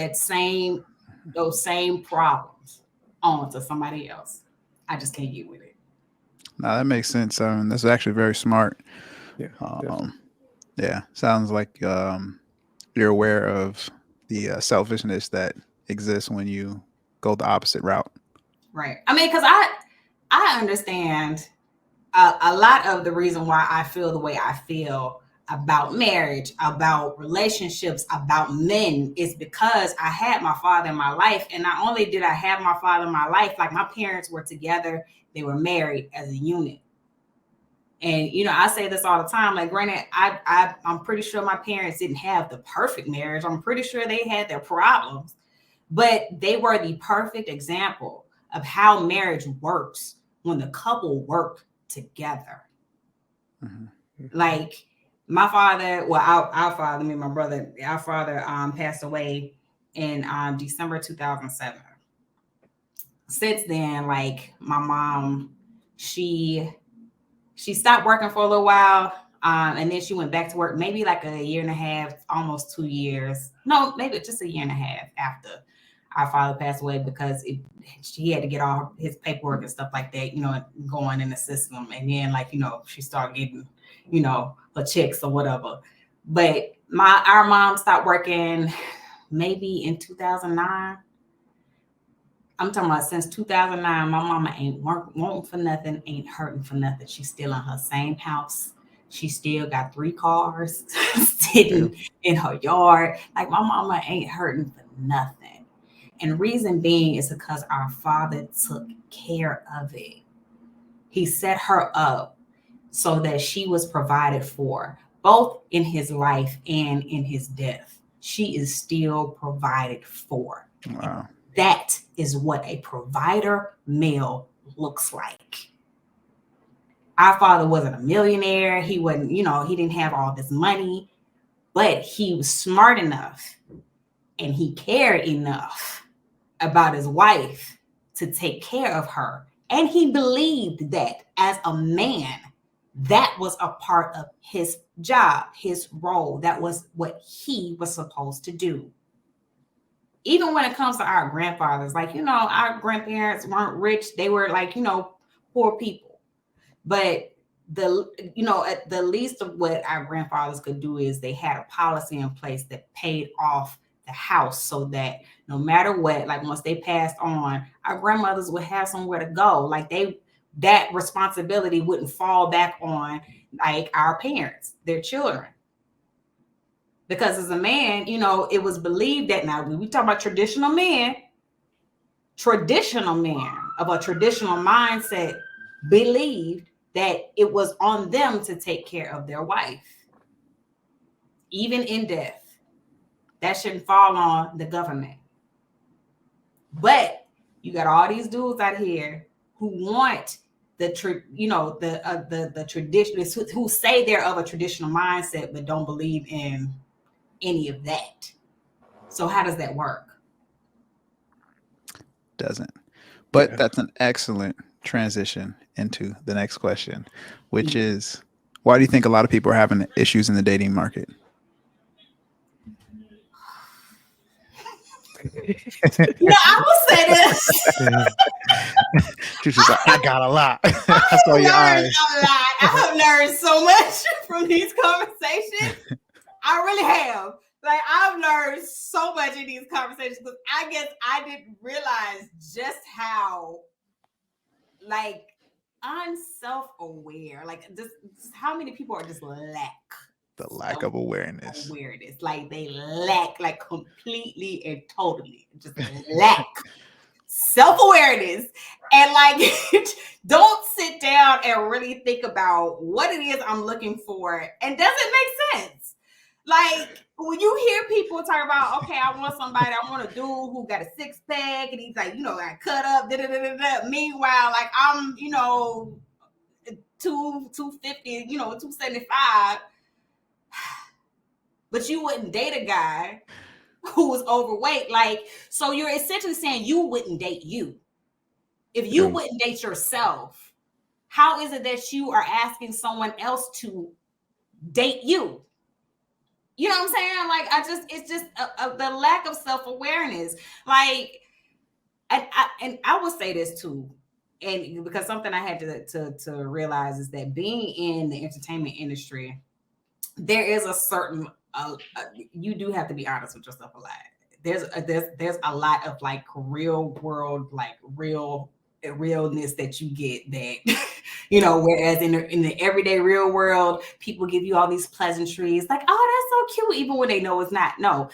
those same problems on to somebody else. I just can't get with it. No, that makes sense. That's actually very smart. Yeah. Yeah, sounds like you're aware of the selfishness that exists when you go the opposite route. Right. I mean, because I understand a lot of the reason why I feel the way I feel about marriage, about relationships, about men is because I had my father in my life. And not only did I have my father in my life, like my parents were together, they were married as a unit. And, I say this all the time, like, granted, I'm pretty sure my parents didn't have the perfect marriage. I'm pretty sure they had their problems, but they were the perfect example of how marriage works when the couple work together. Mm-hmm. Like my father, well, our father, me and my brother, our father passed away in December 2007. Since then, like my mom, she stopped working for a little while, and then she went back to work maybe like a year and a half, almost 2 years. No, maybe just a year and a half after our father passed away, because she had to get all his paperwork and stuff like that, going in the system. And then, like, she started getting, her checks or whatever. But our mom stopped working maybe in 2009. I'm talking about since 2009, my mama ain't wanting for nothing, ain't hurting for nothing. She's still in her same house. She still got 3 cars sitting in her yard. Like, my mama ain't hurting for nothing. And the reason being is because our father took care of it. He set her up so that she was provided for, both in his life and in his death. She is still provided for. Wow. That is what a provider male looks like. Our father wasn't a millionaire. He wasn't, he didn't have all this money, but he was smart enough and he cared enough about his wife to take care of her. And he believed that as a man, that was a part of his job, his role. That was what he was supposed to do. Even when it comes to our grandfathers, like, our grandparents weren't rich. They were like, poor people. But at the least of what our grandfathers could do is they had a policy in place that paid off the house so that no matter what, like once they passed on, our grandmothers would have somewhere to go. Like that responsibility wouldn't fall back on like our parents, their children. Because as a man, it was believed that, now when we talk about traditional men of a traditional mindset believed that it was on them to take care of their wife. Even in death, that shouldn't fall on the government. But you got all these dudes out here who want the traditionalists who say they're of a traditional mindset but don't believe in any of that. So how does that work? Doesn't. But that's an excellent transition into the next question, which is, why do you think a lot of people are having issues in the dating market? I will say this. She's like, I got a lot. I saw your eyes. I have learned so much from these conversations. I really have. Like, I've learned so much in these conversations, because I guess I didn't realize just how, like, unself-aware, like, just how many people are just lack of awareness. Like, they lack, like, completely and totally, just lack self-awareness. And like, don't sit down and really think about what it is I'm looking for, and does it make sense? Like, when you hear people talk about, okay, I want a dude who got a 6-pack and he's like, got cut up, Meanwhile, like, I'm, 250, 275. But you wouldn't date a guy who was overweight. Like, so you're essentially saying you wouldn't date you. If you wouldn't date yourself, how is it that you are asking someone else to date you? You know what I'm saying? Like, it's just the lack of self-awareness. Like, and I will say this too, and because something I had to realize is that being in the entertainment industry, there is a certain you do have to be honest with yourself a lot. There's a lot of like real world, like realness that you get that whereas in the everyday real world, people give you all these pleasantries like, oh, that's so cute, even when they know it's not. No,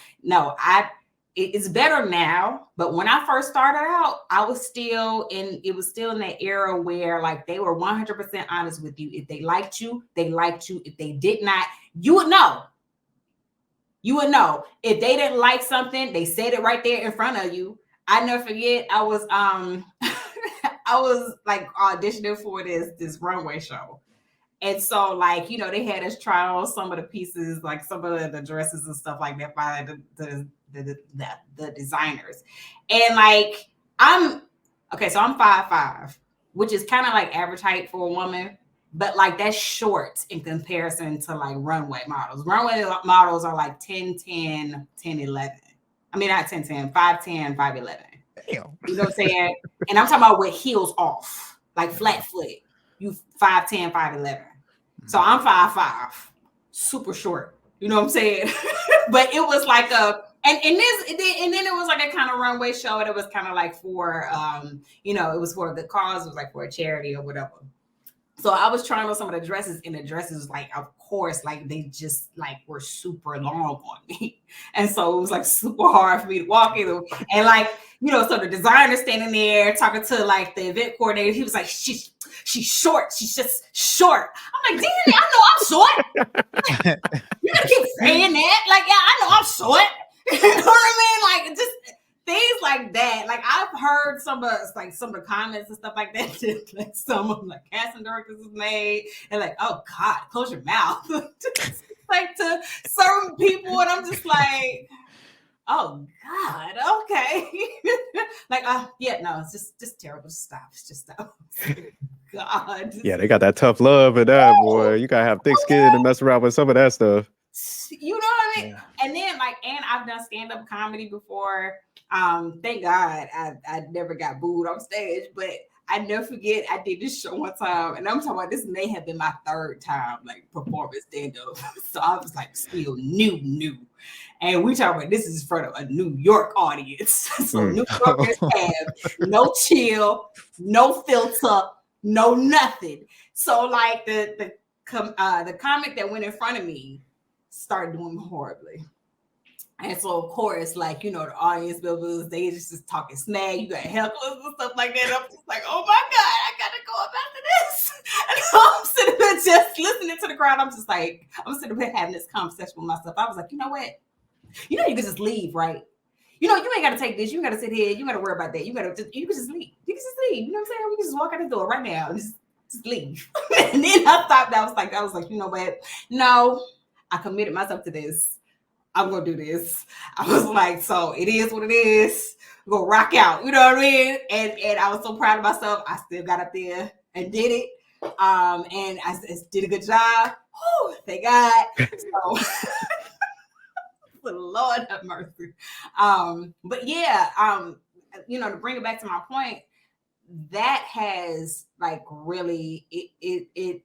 it's better now, but when I first started out, it was still in that era where like they were 100% honest with you. If they liked you, they liked you. If they did not, you would know. You would know. If they didn't like something, they said it right there in front of you. I never forget, I was I was like auditioning for this runway show. And so like, they had us try on some of the pieces, like some of the dresses and stuff like that by the designers. And like, so I'm 5'5", which is kind of like average height for a woman, but like that's short in comparison to like runway models. Runway models are like 10'10", 10'11". I mean, not 10'10", 5'10", 5'11". Damn. You know what I'm saying? And I'm talking about with heels off, like flat foot. You 5'10", 5'11". So I'm 5'5", super short. You know what I'm saying? But it was like and then it was like a kind of runway show, and it was kind of like for it was for the cause, it was like for a charity or whatever. So I was trying on some of the dresses, and the dresses, like, of course, like they just like were super long on me. And so it was like super hard for me to walk in. And like, so the designer standing there talking to like the event coordinator, he was like, she's short. She's just short. I'm like, damn, I know I'm short. You gonna keep saying that? Like, yeah, I know I'm short. You know what I mean? Like, just things like that. Like, I've heard some of the comments and stuff like that. Like some of like casting directors have made, and like, oh God, close your mouth. Like to certain people, and I'm just like, oh God, okay. Like, yeah, no, it's just terrible. Just stop. God. Yeah, they got that tough love in that, boy. You gotta have thick skin to mess around with some of that stuff. You know what I mean? Yeah. And then and I've done stand-up comedy before. Thank God I never got booed on stage, but I never forget I did this show one time, and I'm talking about this may have been my third time like performing stand-up. So I was like still new. And we talking about this is in front of a New York audience. So New Yorkers have no chill, no filter, no nothing. So like the comic that went in front of me started doing horribly. And so, of course, like, the audience members, they just talking smack. You got hecklers and stuff like that. And I'm just like, oh my God, I got to go up after this. And so I'm sitting there just listening to the crowd. I'm sitting there having this conversation with myself. I was like, you know what? You can just leave, right? You ain't got to take this. You got to sit here. You got to worry about that. You can just leave. You can just leave. You know what I'm saying? We can just walk out the door right now and just leave. And then I stopped. I was like, you know what? No, I committed myself to this. I'm gonna do this. I was like, so it is what it is. We're gonna rock out, you know what I mean? And I was so proud of myself. I still got up there and did it. And I did a good job. Whew, thank God. So Lord have mercy. But yeah, to bring it back to my point, that has like really it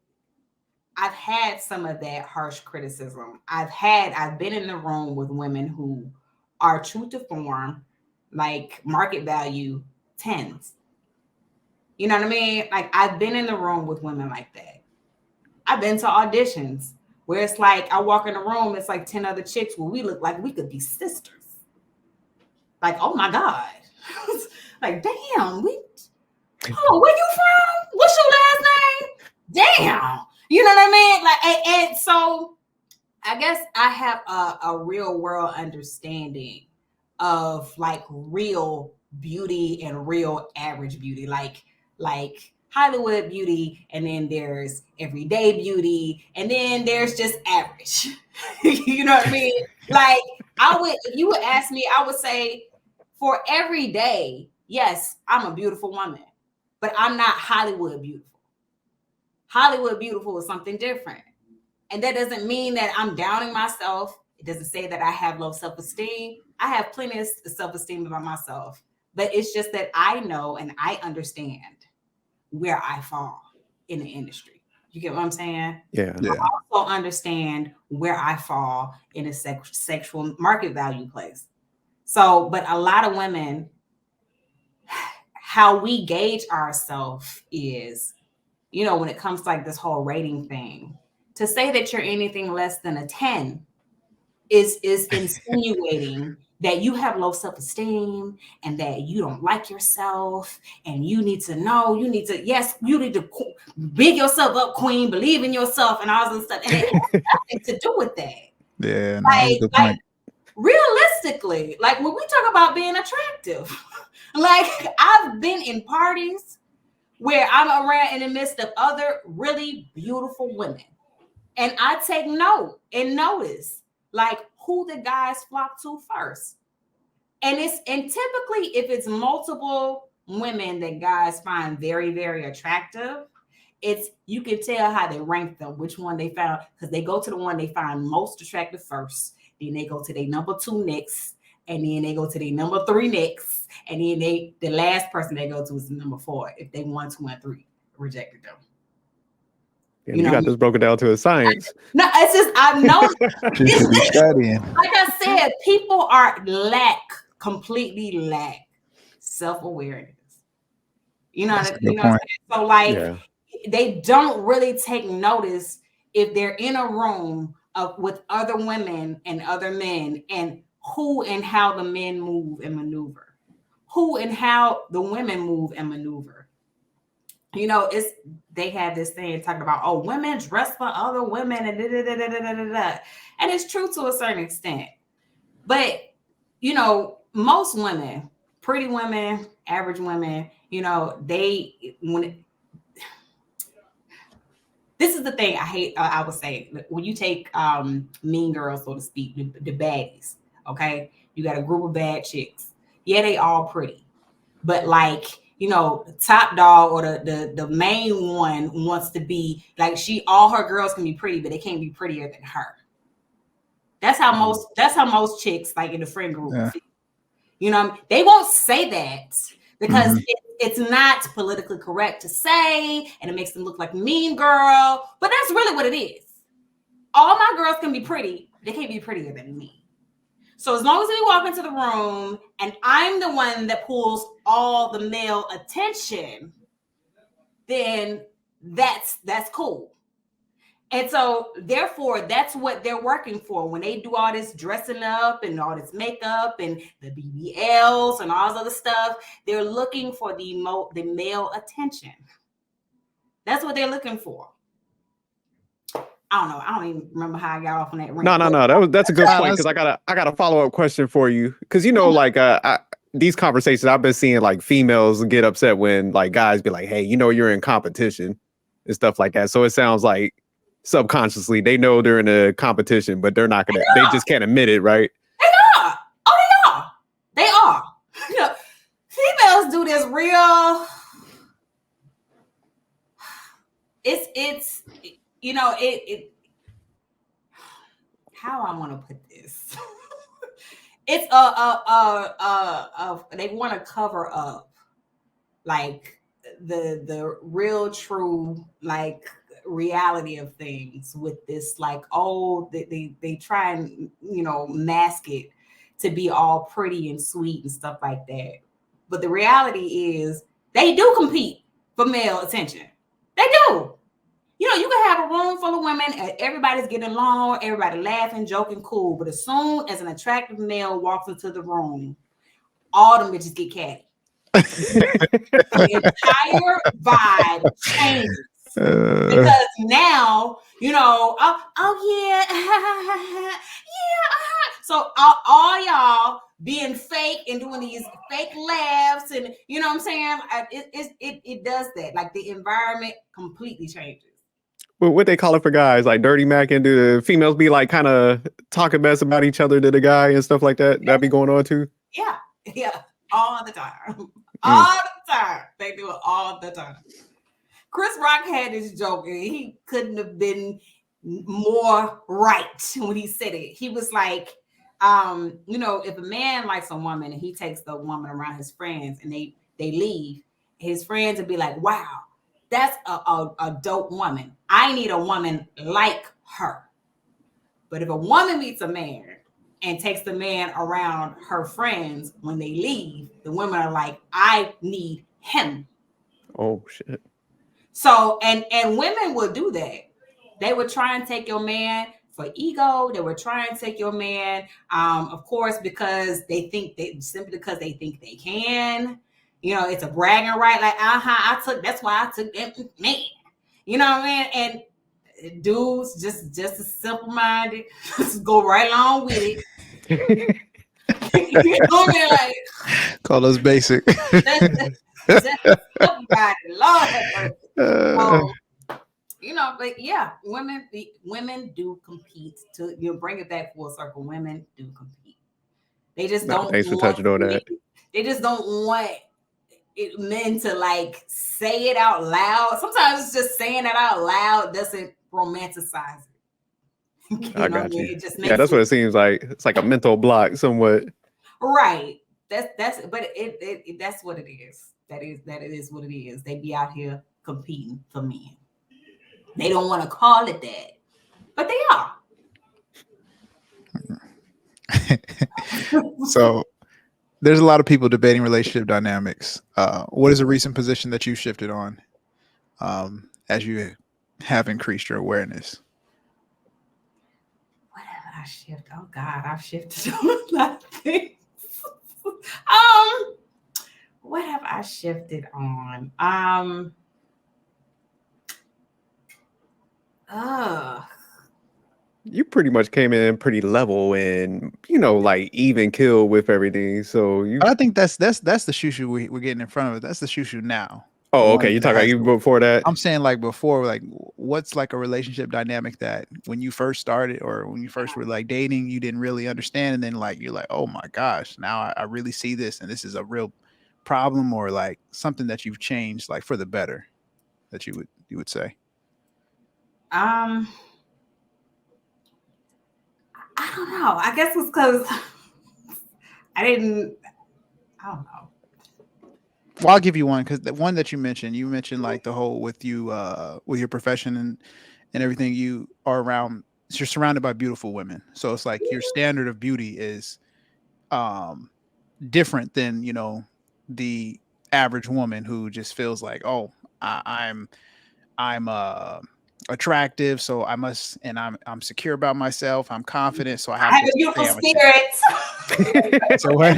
I've had some of that harsh criticism. I've been in the room with women who are true to form, like market value 10s. You know what I mean? Like I've been in the room with women like that. I've been to auditions where it's like I walk in the room, it's like 10 other chicks where we look like we could be sisters. Like, oh my God. Like, damn, where you from? What's your last name? Damn. You know what I mean? Like, and so I guess I have a real world understanding of like real beauty and real average beauty, like Hollywood beauty, and then there's everyday beauty, and then there's just average. You know what I mean? Like if you would ask me, I would say for every day, yes, I'm a beautiful woman, but I'm not Hollywood beautiful. Hollywood beautiful is something different. And that doesn't mean that I'm downing myself. It doesn't say that I have low self-esteem. I have plenty of self-esteem about myself. But it's just that I know and I understand where I fall in the industry. You get what I'm saying? Yeah. I also understand where I fall in a sexual market value place. So, but a lot of women, how we gauge ourselves is, you know, when it comes to like this whole rating thing, to say that you're anything less than a 10 is insinuating that you have low self-esteem and that you don't like yourself, and you need to know, you need to big yourself up, queen, believe in yourself and all this stuff. And it has nothing to do with that. Yeah, no, that's a good point. Realistically, like when we talk about being attractive, like I've been in parties where I'm around in the midst of other really beautiful women, and I take note and notice like who the guys flock to first. And typically if it's multiple women that guys find very, very attractive, it's, you can tell how they rank them, which one they found, because they go to the one they find most attractive first, then they go to their number 2 next, and then they go to their number 3 next, and then the last person they go to is the number 4 if they 1, 2, and 3 rejected them. You got this broken down to a science. No, it's just I know. You should be studying. Like I said, people completely lack self-awareness. You know what I'm saying? So like they don't really take notice if they're in a room with other women and other men, and who and how the men move and maneuver, who and how the women move and maneuver. You know, they have this thing talking about, oh, women dress for other women and and it's true to a certain extent. But you know, most women, pretty women, average women, you know, this is the thing I hate. I would say when you take mean girls, so to speak, the baddies. Okay, you got a group of bad chicks. Yeah, they all pretty, but like, you know, top dog or the main one wants to be like, all her girls can be pretty, but they can't be prettier than her. That's how most chicks like in the friend group feel. You know, they won't say that because it's not politically correct to say, and it makes them look like a mean girl, but that's really what it is. All my girls can be pretty, they can't be prettier than me. So as long as we walk into the room and I'm the one that pulls all the male attention, then that's cool. And so therefore, that's what they're working for. When they do all this dressing up and all this makeup and the BBLs and all this other stuff, they're looking for the male attention. That's what they're looking for. I don't know. I don't even remember how I got off on that. No. That's a good point, because I got a follow-up question for you. Because you know, like these conversations, I've been seeing like females get upset when like guys be like, "Hey, you know, you're in competition," and stuff like that. So it sounds like subconsciously they know they're in a competition, but they're not gonna. They just can't admit it, right? They are. Oh, they are. They are. You know, females do this real. It's. You know, how I want to put this. It's they want to cover up like the real true like reality of things with this like, oh, they try and, you know, mask it to be all pretty and sweet and stuff like that. But the reality is they do compete for male attention. They do. You know, you can have a room full of women and everybody's getting along, everybody laughing, joking, cool. But as soon as an attractive male walks into the room, all them bitches get catty. The entire vibe changes. Because now, you know, oh yeah, So all y'all being fake and doing these fake laughs, and you know what I'm saying? It does that. Like the environment completely changes. Well, what they call it for guys, like dirty Mac, and do the females be like kind of talking mess about each other to the guy and stuff like that? That be going on too? Yeah, all the time. All the time. They do it all the time. Chris Rock had this joke, and he couldn't have been more right when he said it. He was like, if a man likes a woman and he takes the woman around his friends and they leave, his friends would be like, wow, that's a dope woman. I need a woman like her. But if a woman meets a man and takes the man around her friends when they leave, the women are like, I need him. Oh shit. So and women will do that. They would try and take your man for ego. They would try and take your man, of course, because they think simply because they think they can. It's a bragging right. Like, that's why I took that man. You know what I mean? And dudes just as simple minded, just go right along with it. You know what I mean? Like, call us basic. Just somebody, Lord. But yeah, women do compete. To bring it back full circle, women do compete. They just don't. Thanks for touching on that. They just don't want men to like say it out loud. Sometimes it's just saying it out loud doesn't romanticize it. I got you. It just makes that's what it seems like. It's like a mental block, somewhat. Right. That's what it is. That is what it is. They be out here competing for men. They don't want to call it that, but they are. So there's a lot of people debating relationship dynamics. What is a recent position that you shifted on as you have increased your awareness? What have I shifted? Oh God, I've shifted on a lot of things. What have I shifted on? You pretty much came in pretty level and like even kill with everything. So I think that's the Shu Shu we're getting in front of it. That's the Shu Shu now. Oh, okay. You're talking about even before that? I'm saying like before, like what's like a relationship dynamic that when you first started or when you first were like dating, you didn't really understand. And then like, you're like, oh my gosh, now I really see this. And this is a real problem or like something that you've changed like for the better that you would say. I don't know. I guess it's because I don't know. Well, I'll give you one because the one that you mentioned like the whole with you with your profession and everything, you are around, you're surrounded by beautiful women. So it's like your standard of beauty is different than, the average woman who just feels like, oh, I'm attractive, so I must, and I'm secure about myself. I'm confident, so I have a beautiful spirit. So what?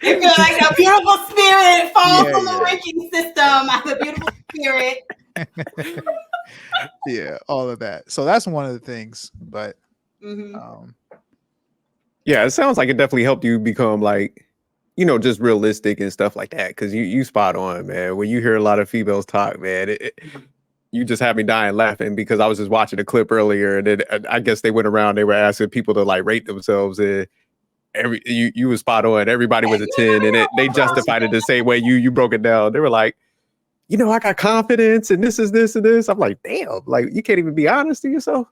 You feel like a beautiful spirit falls from the ranking system. I have a beautiful spirit. Yeah, all of that. So that's one of the things. But yeah, it sounds like it definitely helped you become like, just realistic and stuff like that. Because you spot on, man. When you hear a lot of females talk, man, you just have me dying laughing because I was just watching a clip earlier, and then I guess they went around. They were asking people to like rate themselves, and you was spot on. Everybody was a 10, and they justified it the same way you broke it down. They were like, I got confidence, and this is this and this. I'm like, damn, like you can't even be honest to yourself.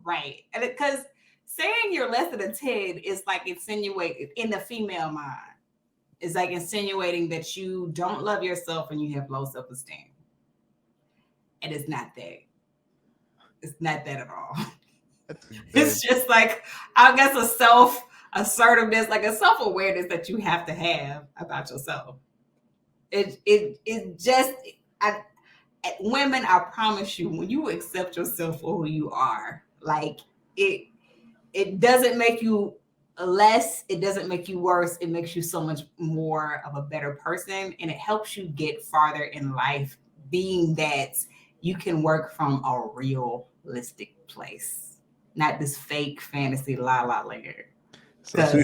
Right, and because saying you're less than a 10 is like insinuating in the female mind. It's like insinuating that you don't love yourself and you have low self-esteem. And it's not that. It's not that at all. It's just like, I guess a self-assertiveness, like a self-awareness that you have to have about yourself. Women, I promise you, when you accept yourself for who you are, like it doesn't make you less, it doesn't make you worse, it makes you so much more of a better person, and it helps you get farther in life, being that you can work from a realistic place, not this fake fantasy la la land. So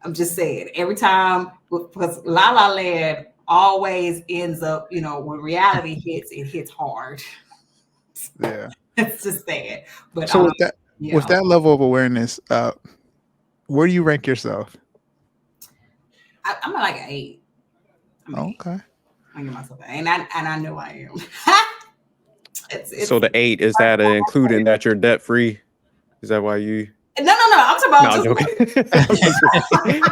I'm just saying, every time, because la la land always ends up, when reality hits, it hits hard. Yeah, it's just sad. But so with that level of awareness, where do you rank yourself? I'm like an 8. Okay. I give myself that, and I know I am. it's So the 8 is that including that you're debt free? Is that why you? No. I'm talking about I'm joking.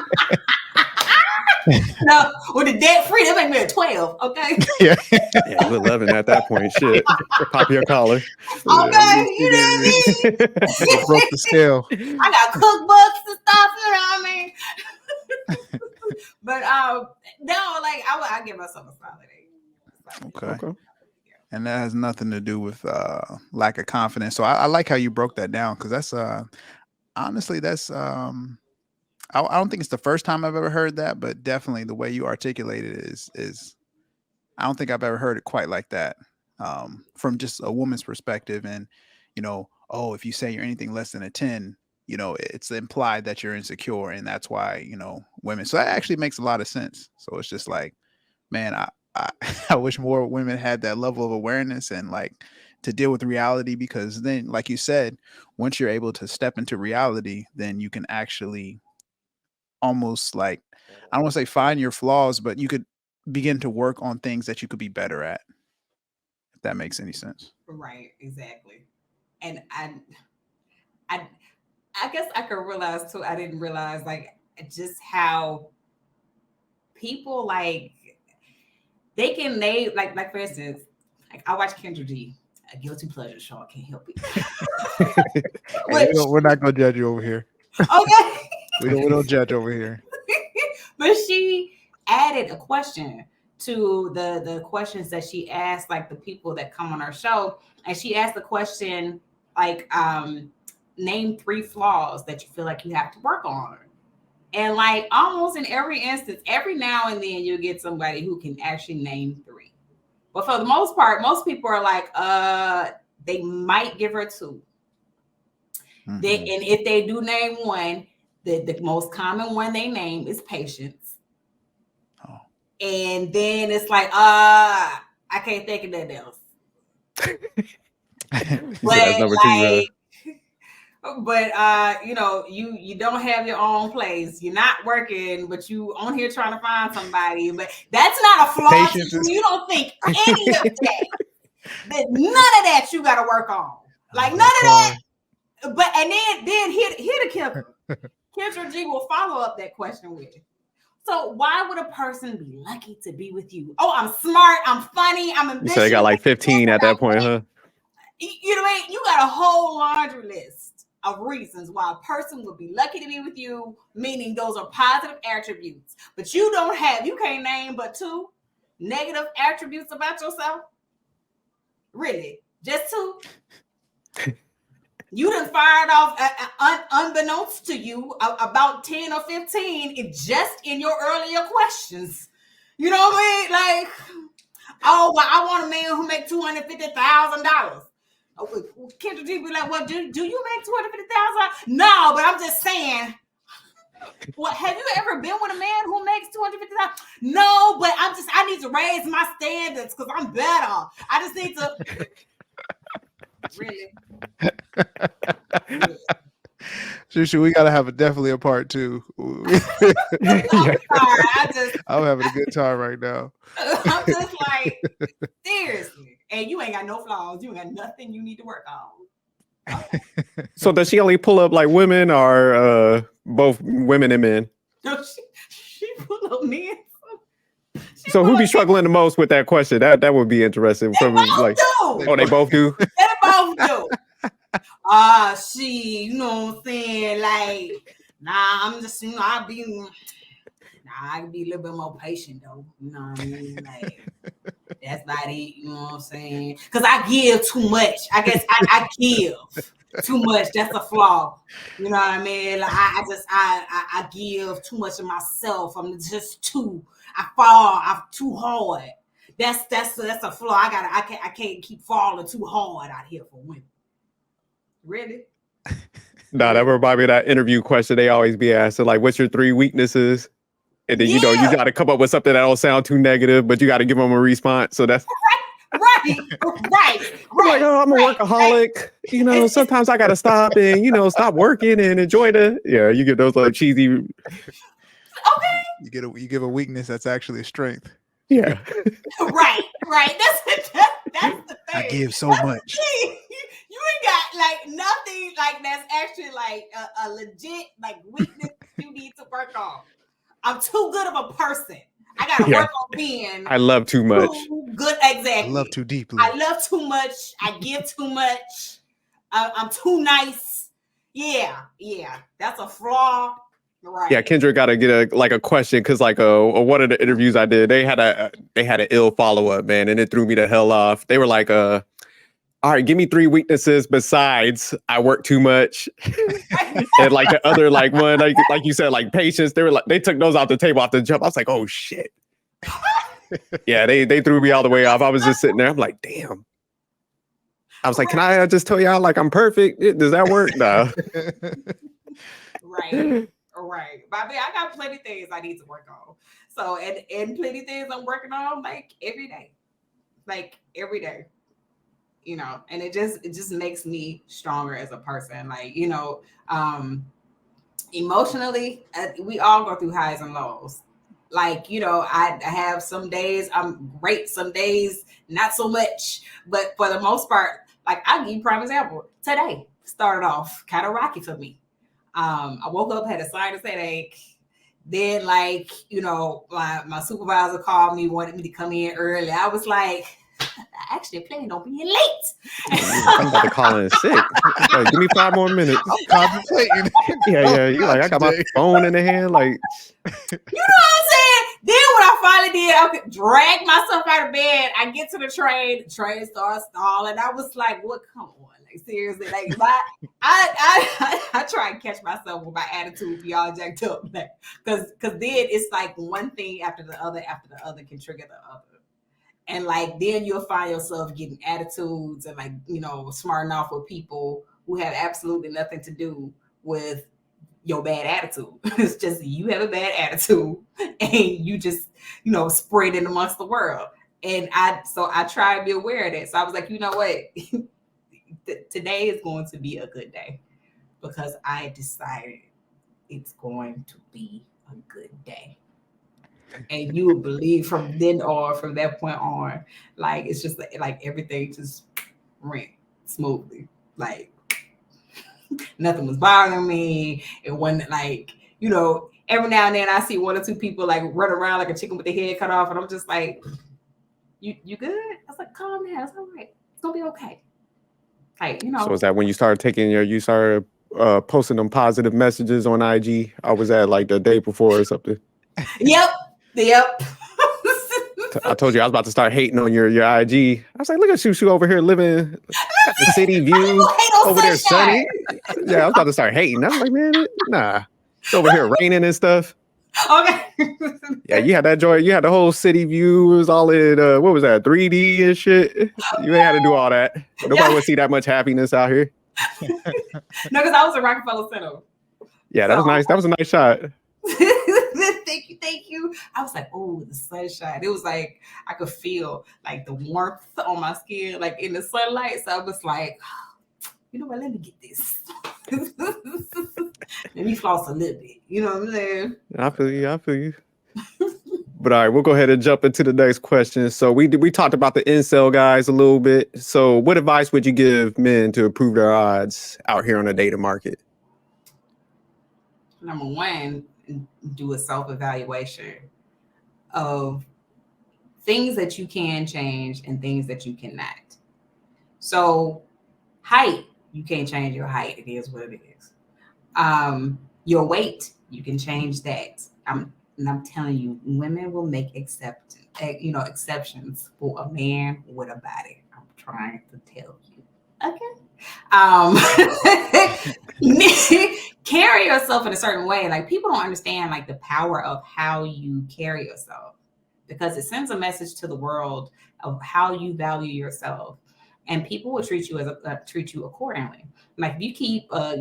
no, with the debt free, that make me a 12. Okay. Yeah. Yeah, we're 11 at that point. Shit, pop your collar. Okay, you know what I mean? You broke the scale. I got cookbooks and stuff. You know what I mean? But no, like I give myself a solid 8. Okay. And that has nothing to do with lack of confidence. So I like how you broke that down, because that's honestly, that's I don't think it's the first time I've ever heard that, but definitely the way you articulate it is I don't think I've ever heard it quite like that, from just a woman's perspective. And oh, if you say you're anything less than a 10, it's implied that you're insecure, and that's why women. So that actually makes a lot of sense. So it's just like, man, I wish more women had that level of awareness and like to deal with reality, because then, like you said, once you're able to step into reality, then you can actually almost like, I don't want to say find your flaws, but you could begin to work on things that you could be better at, if that makes any sense. Right, exactly. And I guess I could realize too, I didn't realize like just how people like they can name like for instance, like I watch Kendra G. A guilty pleasure show. I can't help it. Hey, we're not gonna judge you over here. Okay. we don't judge over here. But she added a question to the questions that she asked, like the people that come on our show, and she asked the question like, name 3 flaws that you feel like you have to work on. And like almost in every instance, every now and then you'll get somebody who can actually name 3. But for the most part, most people are like, they might give her 2. Mm-hmm. And if they do name 1, the most common one they name is patience. Oh. And then it's like, I can't think of that else. That's number 2. But you don't have your own place. You're not working, but you on here trying to find somebody. But that's not a flaw. You don't think any of that. None of that you got to work on. Like none of that. But and then here the kicker. Kendra G will follow up that question with, so why would a person be lucky to be with you? Oh, I'm smart. I'm funny. I'm ambitious. So they got like 15 at that point, huh? You know what I mean? You got a whole laundry list of reasons why a person would be lucky to be with you, meaning those are positive attributes. But you can't name but 2 negative attributes about yourself? Really? Just 2? You done fired off, unbeknownst to you, about 10 or 15 just in your earlier questions. You know what I mean? Like, oh, well, I want a man who makes $250,000. Oh, Kendra G be like, well, do you make $250,000? No, but I'm just saying. Well, have you ever been with a man who makes $250,000? No, but I need to raise my standards because I'm better. I just need to. Really? Shu Shu, we gotta have definitely a part 2. I'm sorry, I'm having a good time right now. I'm just like, seriously. And you ain't got no flaws. You ain't got nothing you need to work on. So does she only pull up like women or both women and men? No, she pull up men. So who be struggling the most with that question? That would be interesting. They both like, do. Oh, they both do? They both do. You know what I'm saying? Like, I'm just, I can be a little bit more patient though. You know what I mean? Like, that's not it. You know what I'm saying? Because I give too much. I guess I give too much. That's a flaw. You know what I mean? Like, I give too much of myself. I'm just I'm too hard. That's a flaw. I can't keep falling too hard out here for women. Really? Nah, that reminded me of that interview question they always be asking, like, what's your 3 weaknesses? And then, you got to come up with something that don't sound too negative, but you got to give them a response. So that's right. Like, oh, I'm a workaholic. Right. Sometimes I got to stop and, stop working and enjoy you get those little cheesy. Okay. You give a weakness that's actually a strength. Yeah. Right. That's the thing. I give so That's much. the thing. You ain't got like nothing like that's actually like a legit like weakness you need to work on. I'm too good of a person. I gotta Yeah. work on being I love too much. too good. Exactly. I love too deeply. I love too much. I give too much. I'm too nice. Yeah. That's a flaw. Right. Yeah, Kendrick got to get a question because like one of the interviews I did, they had an ill follow up, man, and it threw me the hell off. They were like, all right, give me 3 weaknesses besides I work too much, and like the other like one like you said like patience. They were like they took those off the table off the jump. I was like, oh shit. Yeah, they threw me all the way off. I was just sitting there. I'm like, damn. I was like, can I just tell y'all like I'm perfect? Does that work? No. Right. But I mean, I got plenty of things I need to work on. So, and plenty of things I'm working on like every day. Like every day. You know, and it just makes me stronger as a person. Like, you know, emotionally, we all go through highs and lows. Like, you know, I have some days I'm great, some days not so much. But for the most part, like I'll give you a prime example. Today started off kind of rocky for me. I woke up, had a sinus headache. Then, like, you know, my supervisor called me, wanted me to come in early. I was like, I actually planned on being late. I'm about to call in sick. Like, give me 5 more minutes. I'm contemplating. Yeah. You like I got my phone in the hand, like. You know what I'm saying? Then when I finally did, I could drag myself out of bed. I get to the train starts stalling. I was like, "What? Come on, like seriously, like I try and catch myself with my attitude be all jacked up, like, because then it's like one thing after the other can trigger the other. And like then you'll find yourself getting attitudes and like, you know, smarting off with people who have absolutely nothing to do with your bad attitude. It's just you have a bad attitude and you just, you know, spread it amongst the world. And I try to be aware of that. So I was like, you know what? Today is going to be a good day because I decided it's going to be a good day. And you would believe from then on, from that point on, like it's just like everything just went smoothly. Like nothing was bothering me. It wasn't like, you know, every now and then I see 1 or 2 people like run around like a chicken with their head cut off, and I'm just like, you good? I was like, calm down, it's all right. It's gonna be okay. Like, you know. So is that when you started posting them positive messages on IG? I was at like the day before or something. Yep. I told you I was about to start hating on your IG. I was like, look at Shu Shu over here living, got the city view over there sunny. Yeah, I was about to start hating. I was like, man, nah. It's over here raining and stuff. Okay. Yeah, you had that joy. You had the whole city view. It was all in, what was that, 3D and shit? You ain't had to do all that. Nobody would see that much happiness out here. No, because I was in Rockefeller Center. Yeah, that was nice. That was a nice shot. Thank you. I was like, oh, the sunshine. It was like I could feel like the warmth on my skin, like in the sunlight. So I was like, you know what? Let me get this. Let me floss a little bit. You know what I'm saying? I feel you. But all right, we'll go ahead and jump into the next question. So we talked about the incel guys a little bit. So what advice would you give men to improve their odds out here on the dating market? Number 1, do a self-evaluation of things that you can change and things that you cannot. So height, you can't change your height. It is what it is. Your weight, you can change that. I'm telling you, women will make exceptions for a man with a body. I'm trying to tell you. Okay. Carry yourself in a certain way. Like people don't understand like the power of how you carry yourself because it sends a message to the world of how you value yourself, and people will treat you accordingly. Like if you keep a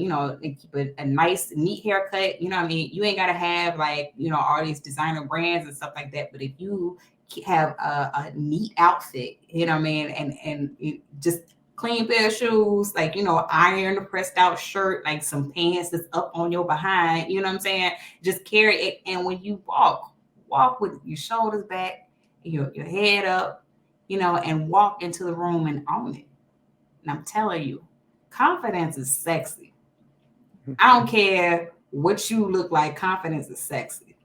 nice neat haircut, you know what I mean, you ain't gotta have like, you know, all these designer brands and stuff like that, but if you have a neat outfit, you know what I mean, and just clean pair of shoes, like, you know, iron, pressed out shirt, like some pants that's up on your behind, you know what I'm saying? Just carry it. And when you walk with your shoulders back your head up, and walk into the room and own it. And I'm telling you, confidence is sexy. I don't care what you look like. Confidence is sexy.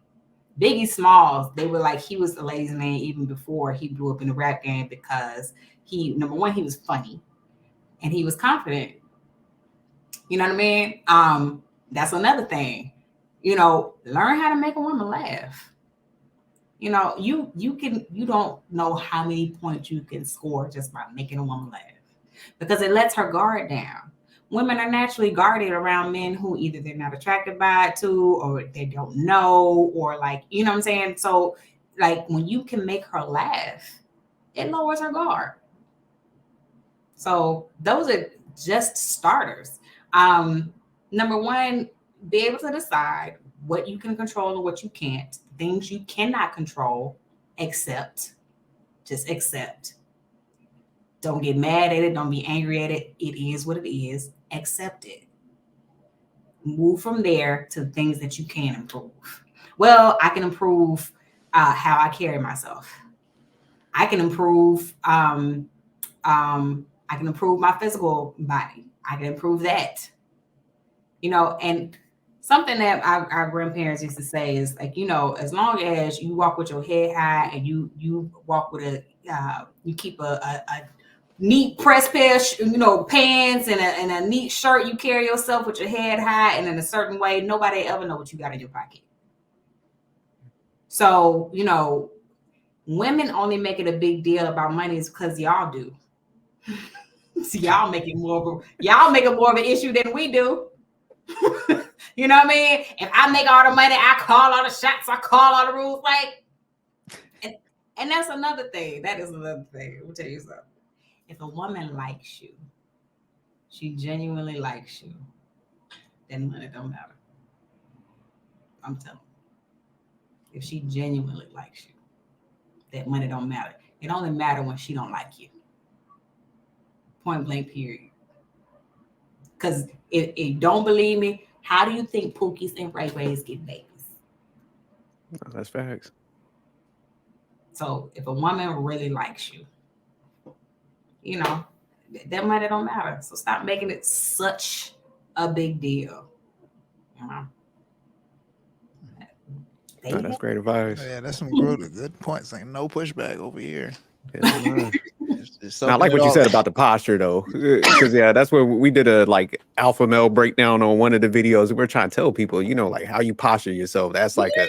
Biggie Smalls, they were like, he was the ladies' man even before he blew up in the rap game because number one, he was funny and he was confident. You know what I mean? That's another thing. Learn how to make a woman laugh. You don't know how many points you can score just by making a woman laugh because it lets her guard down. Women are naturally guarded around men who either they're not attracted by it to, or they don't know, or like, you know what I'm saying? So like when you can make her laugh, it lowers her guard. So those are just starters. Number one, be able to decide what you can control and what you can't. Things you cannot control, accept. Just accept. Don't get mad at it. Don't be angry at it. It is what it is. Accept it. Move from there to things that you can improve. Well, I can improve how I carry myself. I can improve. I can improve my physical body. I can improve that. And something that our grandparents used to say is like, as long as you walk with your head high and you walk with you keep a neat press pair, pants and a neat shirt, you carry yourself with your head high and in a certain way, nobody ever know what you got in your pocket. So, women only make it a big deal about money is because y'all do. So y'all make it more of an issue than we do. You know what I mean? If I make all the money, I call all the shots, I call all the rules, like, and that's another thing. That is another thing. Let me tell you something. If a woman likes you, she genuinely likes you, then money don't matter. I'm telling you. If she genuinely likes you, that money don't matter. It only matters when she don't like you. Point blank, period. Because if you don't believe me, how do you think Pookies and Ray Rays get babies? Oh, that's facts. So if a woman really likes you, that money don't matter. So stop making it such a big deal. Oh, that's great advice. Yeah, that's some good points. Like no pushback over here. Yeah, I like what you said about the posture though, because that's where we did a like alpha male breakdown on one of the videos. We're trying to tell people, like how you posture yourself. That's like a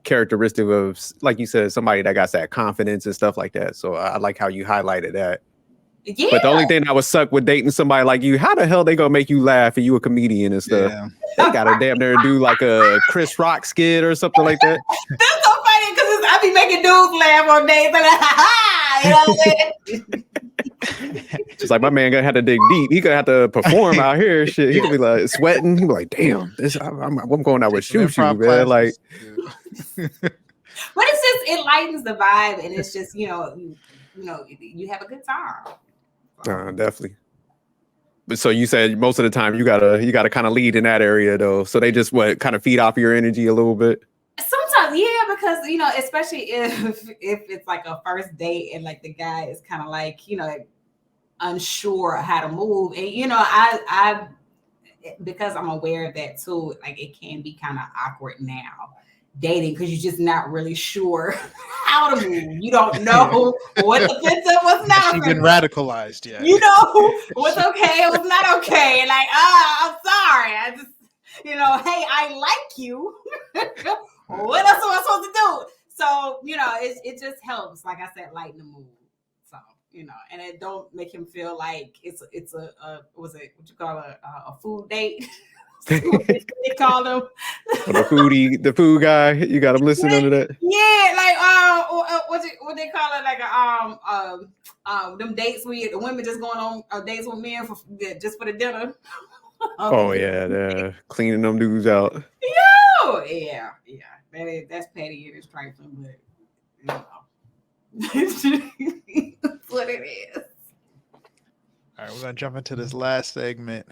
characteristic of, like you said, somebody that got that confidence and stuff like that. So I like how you highlighted that. Yeah. But the only thing that would suck with dating somebody like you, how the hell they gonna make you laugh and you a comedian and stuff? Yeah. They gotta damn near do like a Chris Rock skit or something like that. That's so funny because I be making dudes laugh on days. Like, you know what I'm saying? Just like my man gonna have to dig deep. He gonna have to perform out here. Shit, he could be like sweating. He be like, "Damn, I'm going out with Shu Shu, man." Like, but it's just it lightens the vibe, and it's just you have a good time. Definitely. But so you said most of the time you gotta kind of lead in that area though. So they just kind of feed off your energy a little bit. Sometimes, yeah, because especially if it's like a first date and like the guy is kind of like unsure how to move, and I because I'm aware of that too. Like it can be kind of awkward now dating because you're just not really sure how to move. You don't know what's offensive, what's not offensive. She's been radicalized, yeah. What's okay, what's not okay. And like, I'm sorry. I just, hey, I like you. What else am I supposed to do? So, it just helps, like I said, lighten the mood. So, and it don't make him feel like it's a what you call a food date. They call them the food guy. You got him listening under that. Yeah, like what they call it, like them dates where the women just going on dates with men just for the dinner. Oh yeah, they're cleaning them dudes out. Yeah. That's petty and it's trifling, but that's what it is. All right, we're gonna jump into this last segment.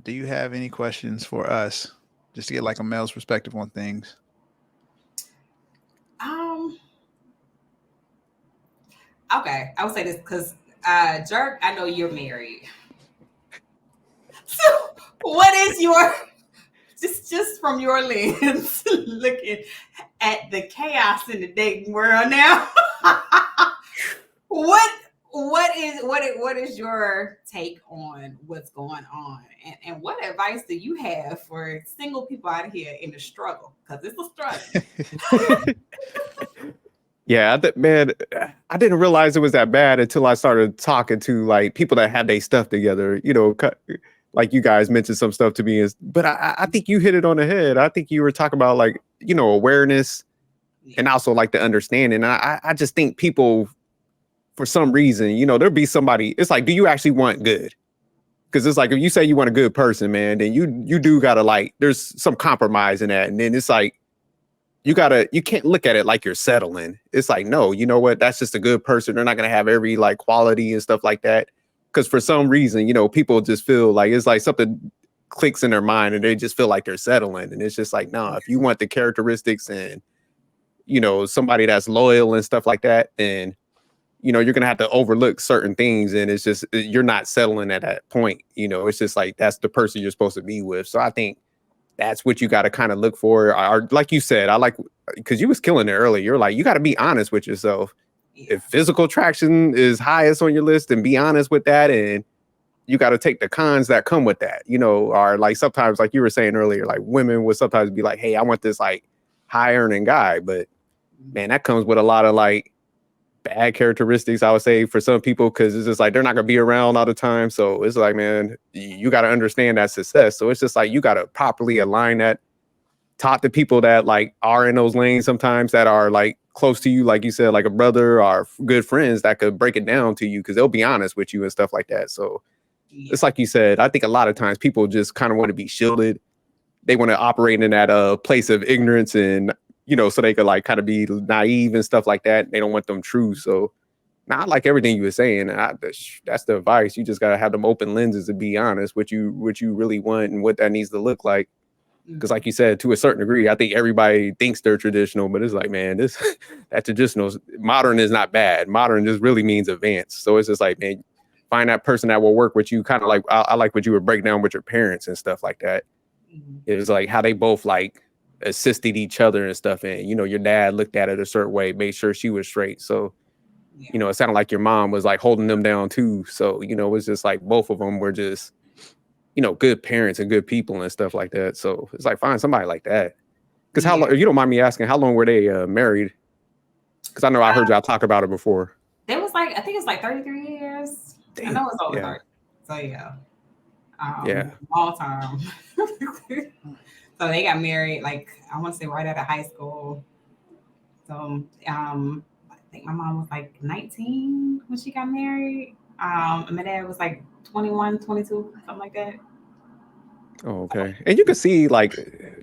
Do you have any questions for us, just to get like a male's perspective on things? okay, I would say this because Jerk, I know you're married. So what is your just from your lens looking at the chaos in the dating world now? What is your take on what's going on, and what advice do you have for single people out here in the struggle? Because it's a struggle. Yeah, man, I didn't realize it was that bad until I started talking to like people that had their stuff together. You know, like you guys mentioned some stuff to me, but I think you hit it on the head. I think you were talking about like awareness and also like the understanding. I just think people, for some reason, there'll be somebody. It's like, do you actually want good? Because it's like if you say you want a good person, man, then you do gotta like there's some compromise in that, and then it's like. You can't look at it like you're settling. It's like, no, you know what? That's just a good person. They're not going to have every like quality and stuff like that. Because for some reason, people just feel like it's like something clicks in their mind and they just feel like they're settling. And it's just like, no, if you want the characteristics and, somebody that's loyal and stuff like that, then, you're going to have to overlook certain things. And it's just, you're not settling at that point. It's just like, that's the person you're supposed to be with. So I think, that's what you got to kind of look for. Or like you said, I like, because you was killing it earlier. You're like, you got to be honest with yourself. Yeah. If physical attraction is highest on your list, then be honest with that. And you got to take the cons that come with that, or like sometimes, like you were saying earlier, like women would sometimes be like, hey, I want this like high earning guy. But man, that comes with a lot of like bad characteristics, I would say, for some people, because it's just like they're not gonna be around all the time. So it's like, man, you got to understand that success. So it's just like you got to properly align that, talk to people that like are in those lanes sometimes, that are like close to you, like you said, like a brother or good friends that could break it down to you because they'll be honest with you and stuff like that. So it's like you said, I think a lot of times people just kind of want to be shielded. They want to operate in that place of ignorance and so they could like kind of be naive and stuff like that. They don't want them true. So now I like everything you were saying. That's the advice. You just got to have them open lenses to be honest, what you really want and what that needs to look like. Because like you said, to a certain degree, I think everybody thinks they're traditional, but it's like, man, that traditional modern is not bad. Modern just really means advanced. So it's just like, man, find that person that will work with you. Kind of like, I like what you were breaking down with your parents and stuff like that. It was like how they both like assisted each other and stuff. And, your dad looked at it a certain way, made sure she was straight. So, it sounded like your mom was like holding them down too. So, it was just like both of them were just, good parents and good people and stuff like that. So it's like, find somebody like that. Because how long, if you don't mind me asking, how long were they married? Because I know I heard y'all talk about it before. It was like, I think it's like 33 years. Damn. I know it's over 30. So yeah. Long time. So they got married, like, I want to say right out of high school. So I think my mom was like 19 when she got married. And my dad was like 21, 22, something like that. Oh, okay. And you can see like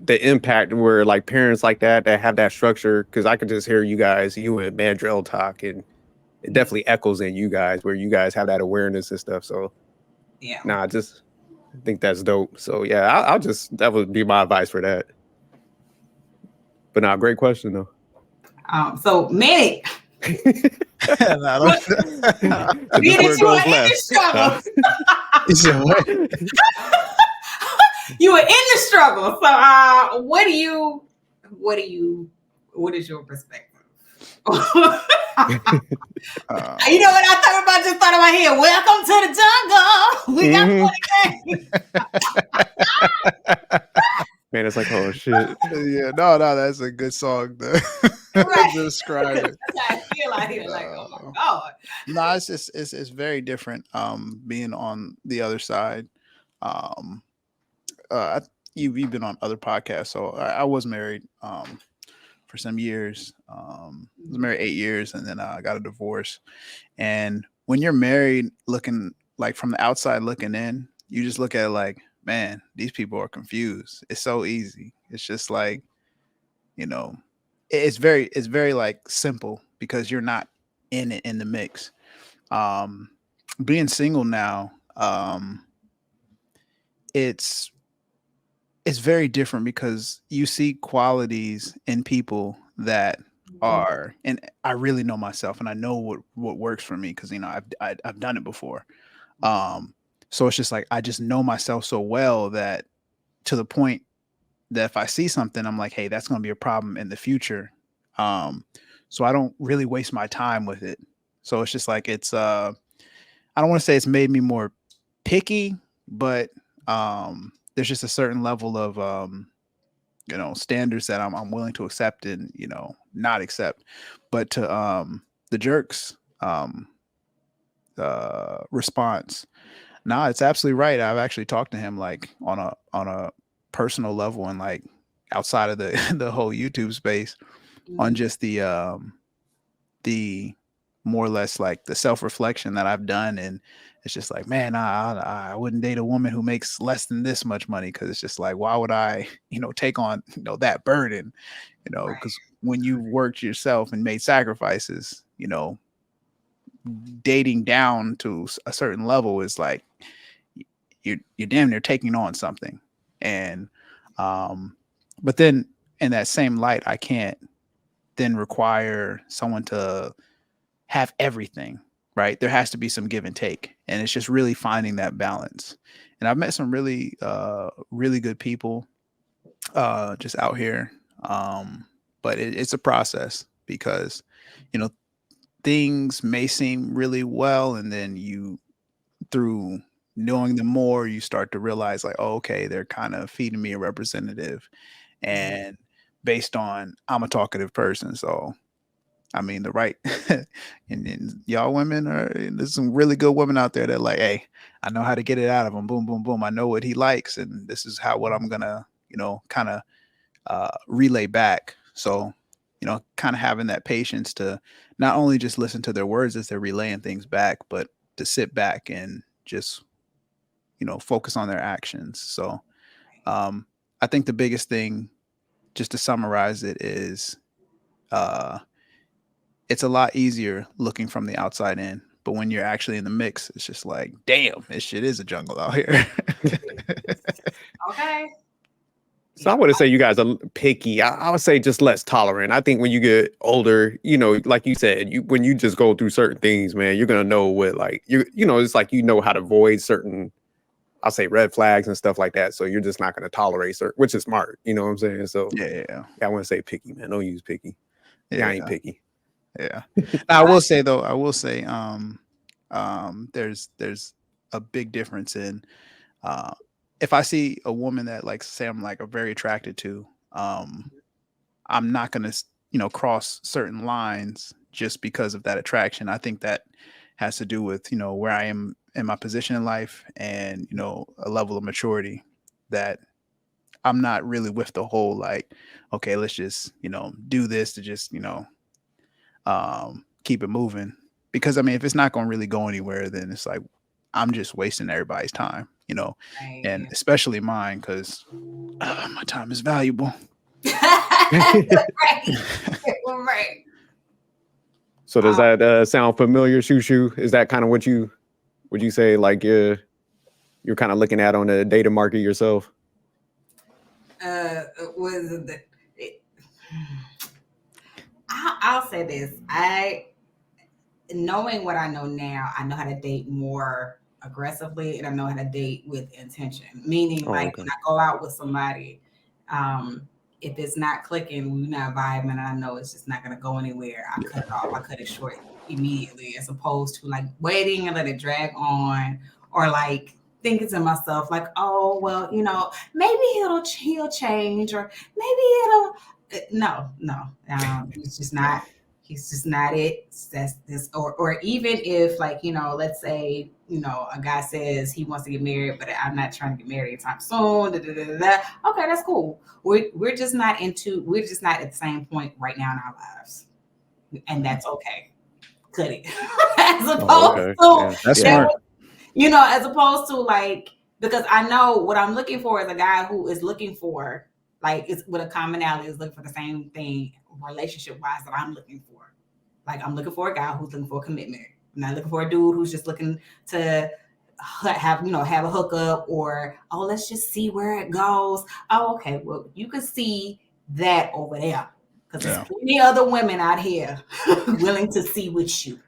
the impact where like parents like that have that structure, because I could just hear you and Mandrell talk, and it definitely echoes in you guys where you guys have that awareness and stuff. So yeah, I think that's dope. So yeah, I'll just, that would be my advice for that. But great question though. So Manic. You were in the struggle. So what is your perspective? You know what I thought about? Just thought about here. Welcome to the jungle. We got 40 days. Man, it's like, oh shit. Yeah, no, that's a good song to describe it. I feel like here, like, oh my god. No, it's very different. Being on the other side. You've been on other podcasts, so I was married for some years. I was married 8 years, and then I got a divorce. And when you're married, looking like from the outside looking in, you just look at it like, man, these people are confused. It's so easy. It's just like, it's very like simple because you're not in it, in the mix. Being single now, it's very different because you see qualities in people that are, and I really know myself, and I know what works for me because I've done it before. So it's just like I just know myself so well that to the point that if I see something, I'm like, hey, that's going to be a problem in the future. So I don't really waste my time with it. So it's just like I don't want to say it's made me more picky, but there's just a certain level of standards that I'm willing to accept and not accept. But to the jerks response, nah, it's absolutely right. I've actually talked to him like on a personal level and like outside of the the whole YouTube space on just the more or less like the self-reflection that I've done. And it's just like, man, I wouldn't date a woman who makes less than this much money, because it's just like, why would I take on that burden, Right. because when you worked yourself and made sacrifices, dating down to a certain level is like you're damn near taking on something. And but then in that same light, I can't then require someone to have everything, right? There has to be some give and take, and it's just really finding that balance. And I've met some really good people just out here, but it's a process because you know things may seem really well, and then you through knowing them more, you start to realize like, oh, okay, they're kind of feeding me a representative, and based on I'm a talkative person, so I mean, the right and y'all women are there's some really good women out there that like, hey, I know how to get it out of him. Boom, boom, boom. I know what he likes, and this is how what I'm gonna, kind of relay back. So, kind of having that patience to not only just listen to their words as they're relaying things back, but to sit back and just, focus on their actions. So, I think the biggest thing, just to summarize it, is uh it's a lot easier looking from the outside in. But when you're actually in the mix, it's just like, damn, this shit is a jungle out here. Okay. So I wouldn't say you guys are picky. I would say just less tolerant. I think when you get older, like you said, when you just go through certain things, man, you're gonna know what like it's like how to avoid certain, I'll say, red flags and stuff like that. So you're just not gonna tolerate certain, which is smart. You know what I'm saying? So Yeah. I wouldn't say picky, man. Don't use picky. Yeah, I ain't picky. Yeah. Now, I will say though, there's a big difference in if I see a woman that like say I'm like very attracted to, I'm not gonna cross certain lines just because of that attraction. I think that has to do with where I am in my position in life and a level of maturity that I'm not really with the whole like, okay, let's just do this to just keep it moving. Because I mean, if it's not going to really go anywhere, then it's like I'm just wasting everybody's time, and especially mine, because my time is valuable. Right. Right. So does that sound familiar, Shu Shu? Is that kind of what would you say like you're kind of looking at on the data market yourself? I'll say this. Knowing what I know now, I know how to date more aggressively, and I know how to date with intention. Meaning, when I go out with somebody, if it's not clicking, we're not vibing, and I know it's just not going to go anywhere, I cut it off. I cut it short immediately, as opposed to like waiting and let it drag on, or like thinking to myself like, oh well, maybe he'll change, or maybe no, it's just not. He's just not it. That's this, or even if like let's say a guy says he wants to get married, but I'm not trying to get married anytime soon. Okay, that's cool. We're just not at the same point right now in our lives, and that's okay. Cut it. As opposed to that's smart. As opposed to like, because I know what I'm looking for is a guy who is looking for like it's with a commonality, is looking for the same thing relationship wise that I'm looking for. Like I'm looking for a guy who's looking for a commitment. I'm not looking for a dude who's just looking to have a hookup, or let's just see where it goes. Oh, okay. Well, you can see that over there. because there's plenty other women out here willing to see with you.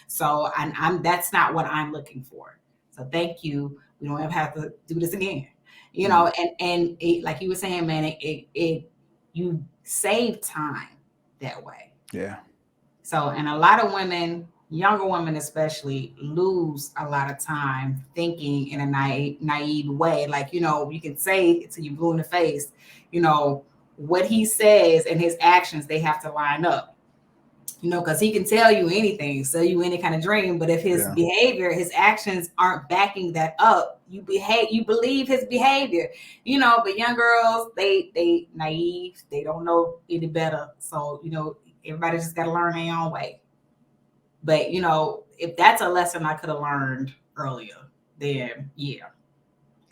So I'm that's not what I'm looking for. So thank you. We don't ever have to do this again. You know, and it, like you were saying, man, it you save time that way. Yeah. So, and a lot of women, younger women especially, lose a lot of time thinking in a naive way. Like, you know, you can say it till you blue in the face, you know, what he says and his actions, they have to line up. You know, because he can tell you anything, sell you any kind of dream, but if his behavior, his actions aren't backing that up, you believe his behavior. You know, but young girls, they naive, they don't know any better. So, you know, everybody just got to learn their own way. But, you know, if that's a lesson I could have learned earlier, then yeah,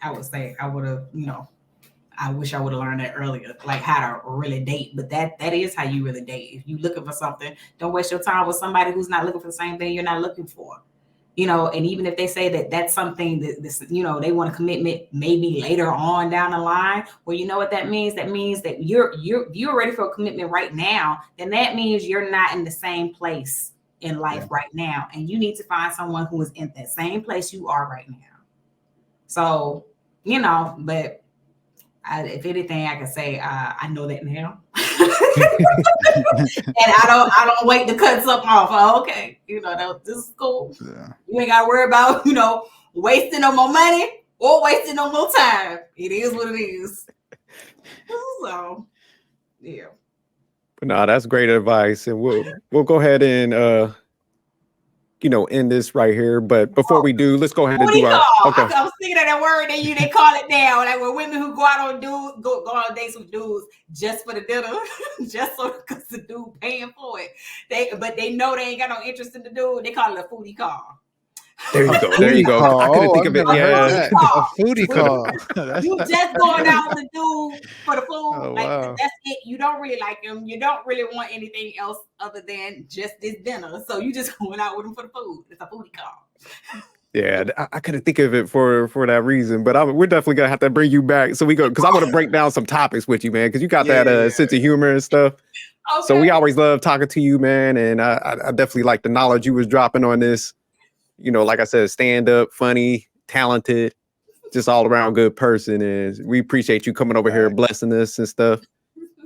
I would say I would have, you know, I wish I would have learned that earlier, like how to really date. But that is how you really date. If you're looking for something, don't waste your time with somebody who's not looking for the same thing you're not looking for. You know, and even if they say that that's something that this, you know, they want a commitment maybe later on down the line, well, you know what that means? That means that you're ready for a commitment right now. Then that means you're not in the same place in life right now. And you need to find someone who is in that same place you are right now. So, you know, but if anything, I can say I know that now, and I don't wait to cut something off. Oh, okay, you know, this is cool. Yeah. You ain't got to worry about, you know, wasting no more money or wasting no more time. It is what it is. So, yeah. But no, that's great advice, and we'll go ahead and you know, end this right here. But before we do, let's go ahead and do our. Okay. I was thinking of that word that they call it now. Like when women who go out on go on dates with dudes just for the dinner, just so because the dude paying for it. They know they ain't got no interest in the dude. They call it a foodie call. There you go. There you go. I couldn't think of it. Yeah, a foodie call. You just going out with the dude for the food. That's it. You don't really like him. You don't really want anything else other than just this dinner. So you just going out with him for the food. It's a foodie call. Yeah, I couldn't think of it for that reason, but we're definitely gonna have to bring you back so we go because I want to break down some topics with you, man. Because you got that sense of humor and stuff. Okay. So we always love talking to you, man, and I definitely like the knowledge you was dropping on this. You know, like I said, stand up, funny, talented, just all around good person. And we appreciate you coming over here, blessing us and stuff.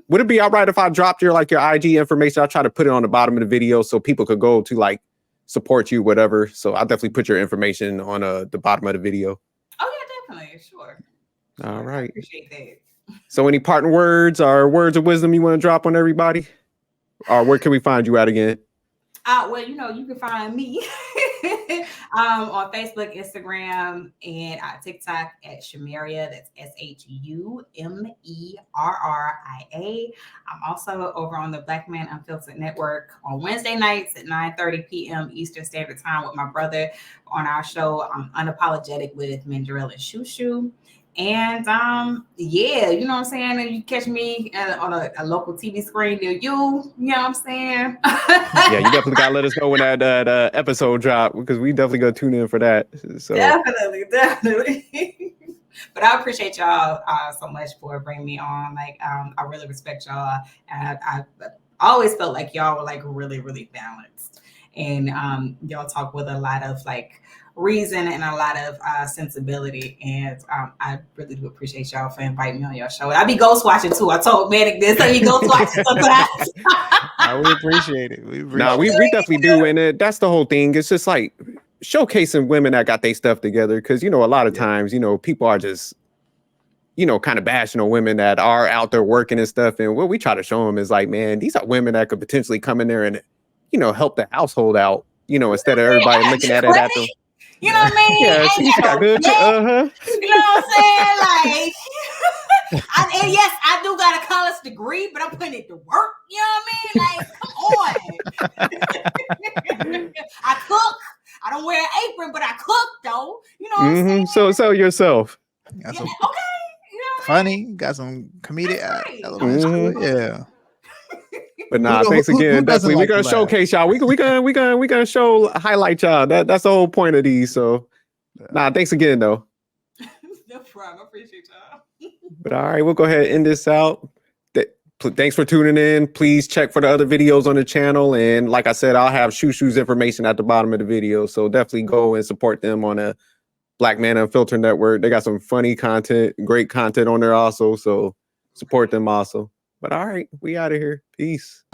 Would it be all right if I dropped your IG information? I'll try to put it on the bottom of the video so people could go to like support you, whatever. So I'll definitely put your information on the bottom of the video. Oh, yeah, definitely. Sure. All right. I appreciate that. So any parting words or words of wisdom you want to drop on everybody? Or where can we find you at again? Well, you know, you can find me on Facebook, Instagram, and TikTok at Shumerria. That's SHUMERRIA. I'm also over on the Black Man Unfiltered Network on Wednesday nights at 9:30 p.m. Eastern Standard Time with my brother on our show, Unapologetic with Mandrell and Shu Shu. And yeah, you know what I'm saying? And you catch me on a local TV screen near you. You know what I'm saying? Yeah, you definitely gotta let us know when that episode drop because we definitely gonna tune in for that. So definitely. But I appreciate y'all so much for bringing me on. Like, I really respect y'all, and I always felt like y'all were like really, really balanced, and y'all talk with a lot of like reason and a lot of sensibility, and I really do appreciate y'all for inviting me on your show. And I be ghost watching too. I told Manic this, so you ghost watching sometimes. We appreciate it. We definitely do, and that's the whole thing. It's just like showcasing women that got their stuff together, because you know a lot of times you know people are just kind of bashing on women that are out there working and stuff, and what we try to show them is like, man, these are women that could potentially come in there and help the household out, instead of everybody looking at it at them. You know what I mean? Yeah, she's got good. You know what I'm saying? Like, and yes, I do got a college degree, but I'm putting it to work. You know what I mean? Like, come on. I cook. I don't wear an apron, but I cook though. You know what I'm saying? So sell yourself. Got some, okay. You know funny. Got some comedic elements to it. Yeah. But nah, thanks again. Definitely, we're gonna showcase y'all. We gonna highlight y'all. That's the whole point of these. So, nah, thanks again though. No problem. I appreciate y'all. But all right, we'll go ahead and end this out. thanks for tuning in. Please check for the other videos on the channel. And like I said, I'll have Shu Shu's information at the bottom of the video. So definitely go and support them on a Black Man Unfiltered Network. They got some funny content, great content on there also. So support them also. But all right, we out of here. Peace.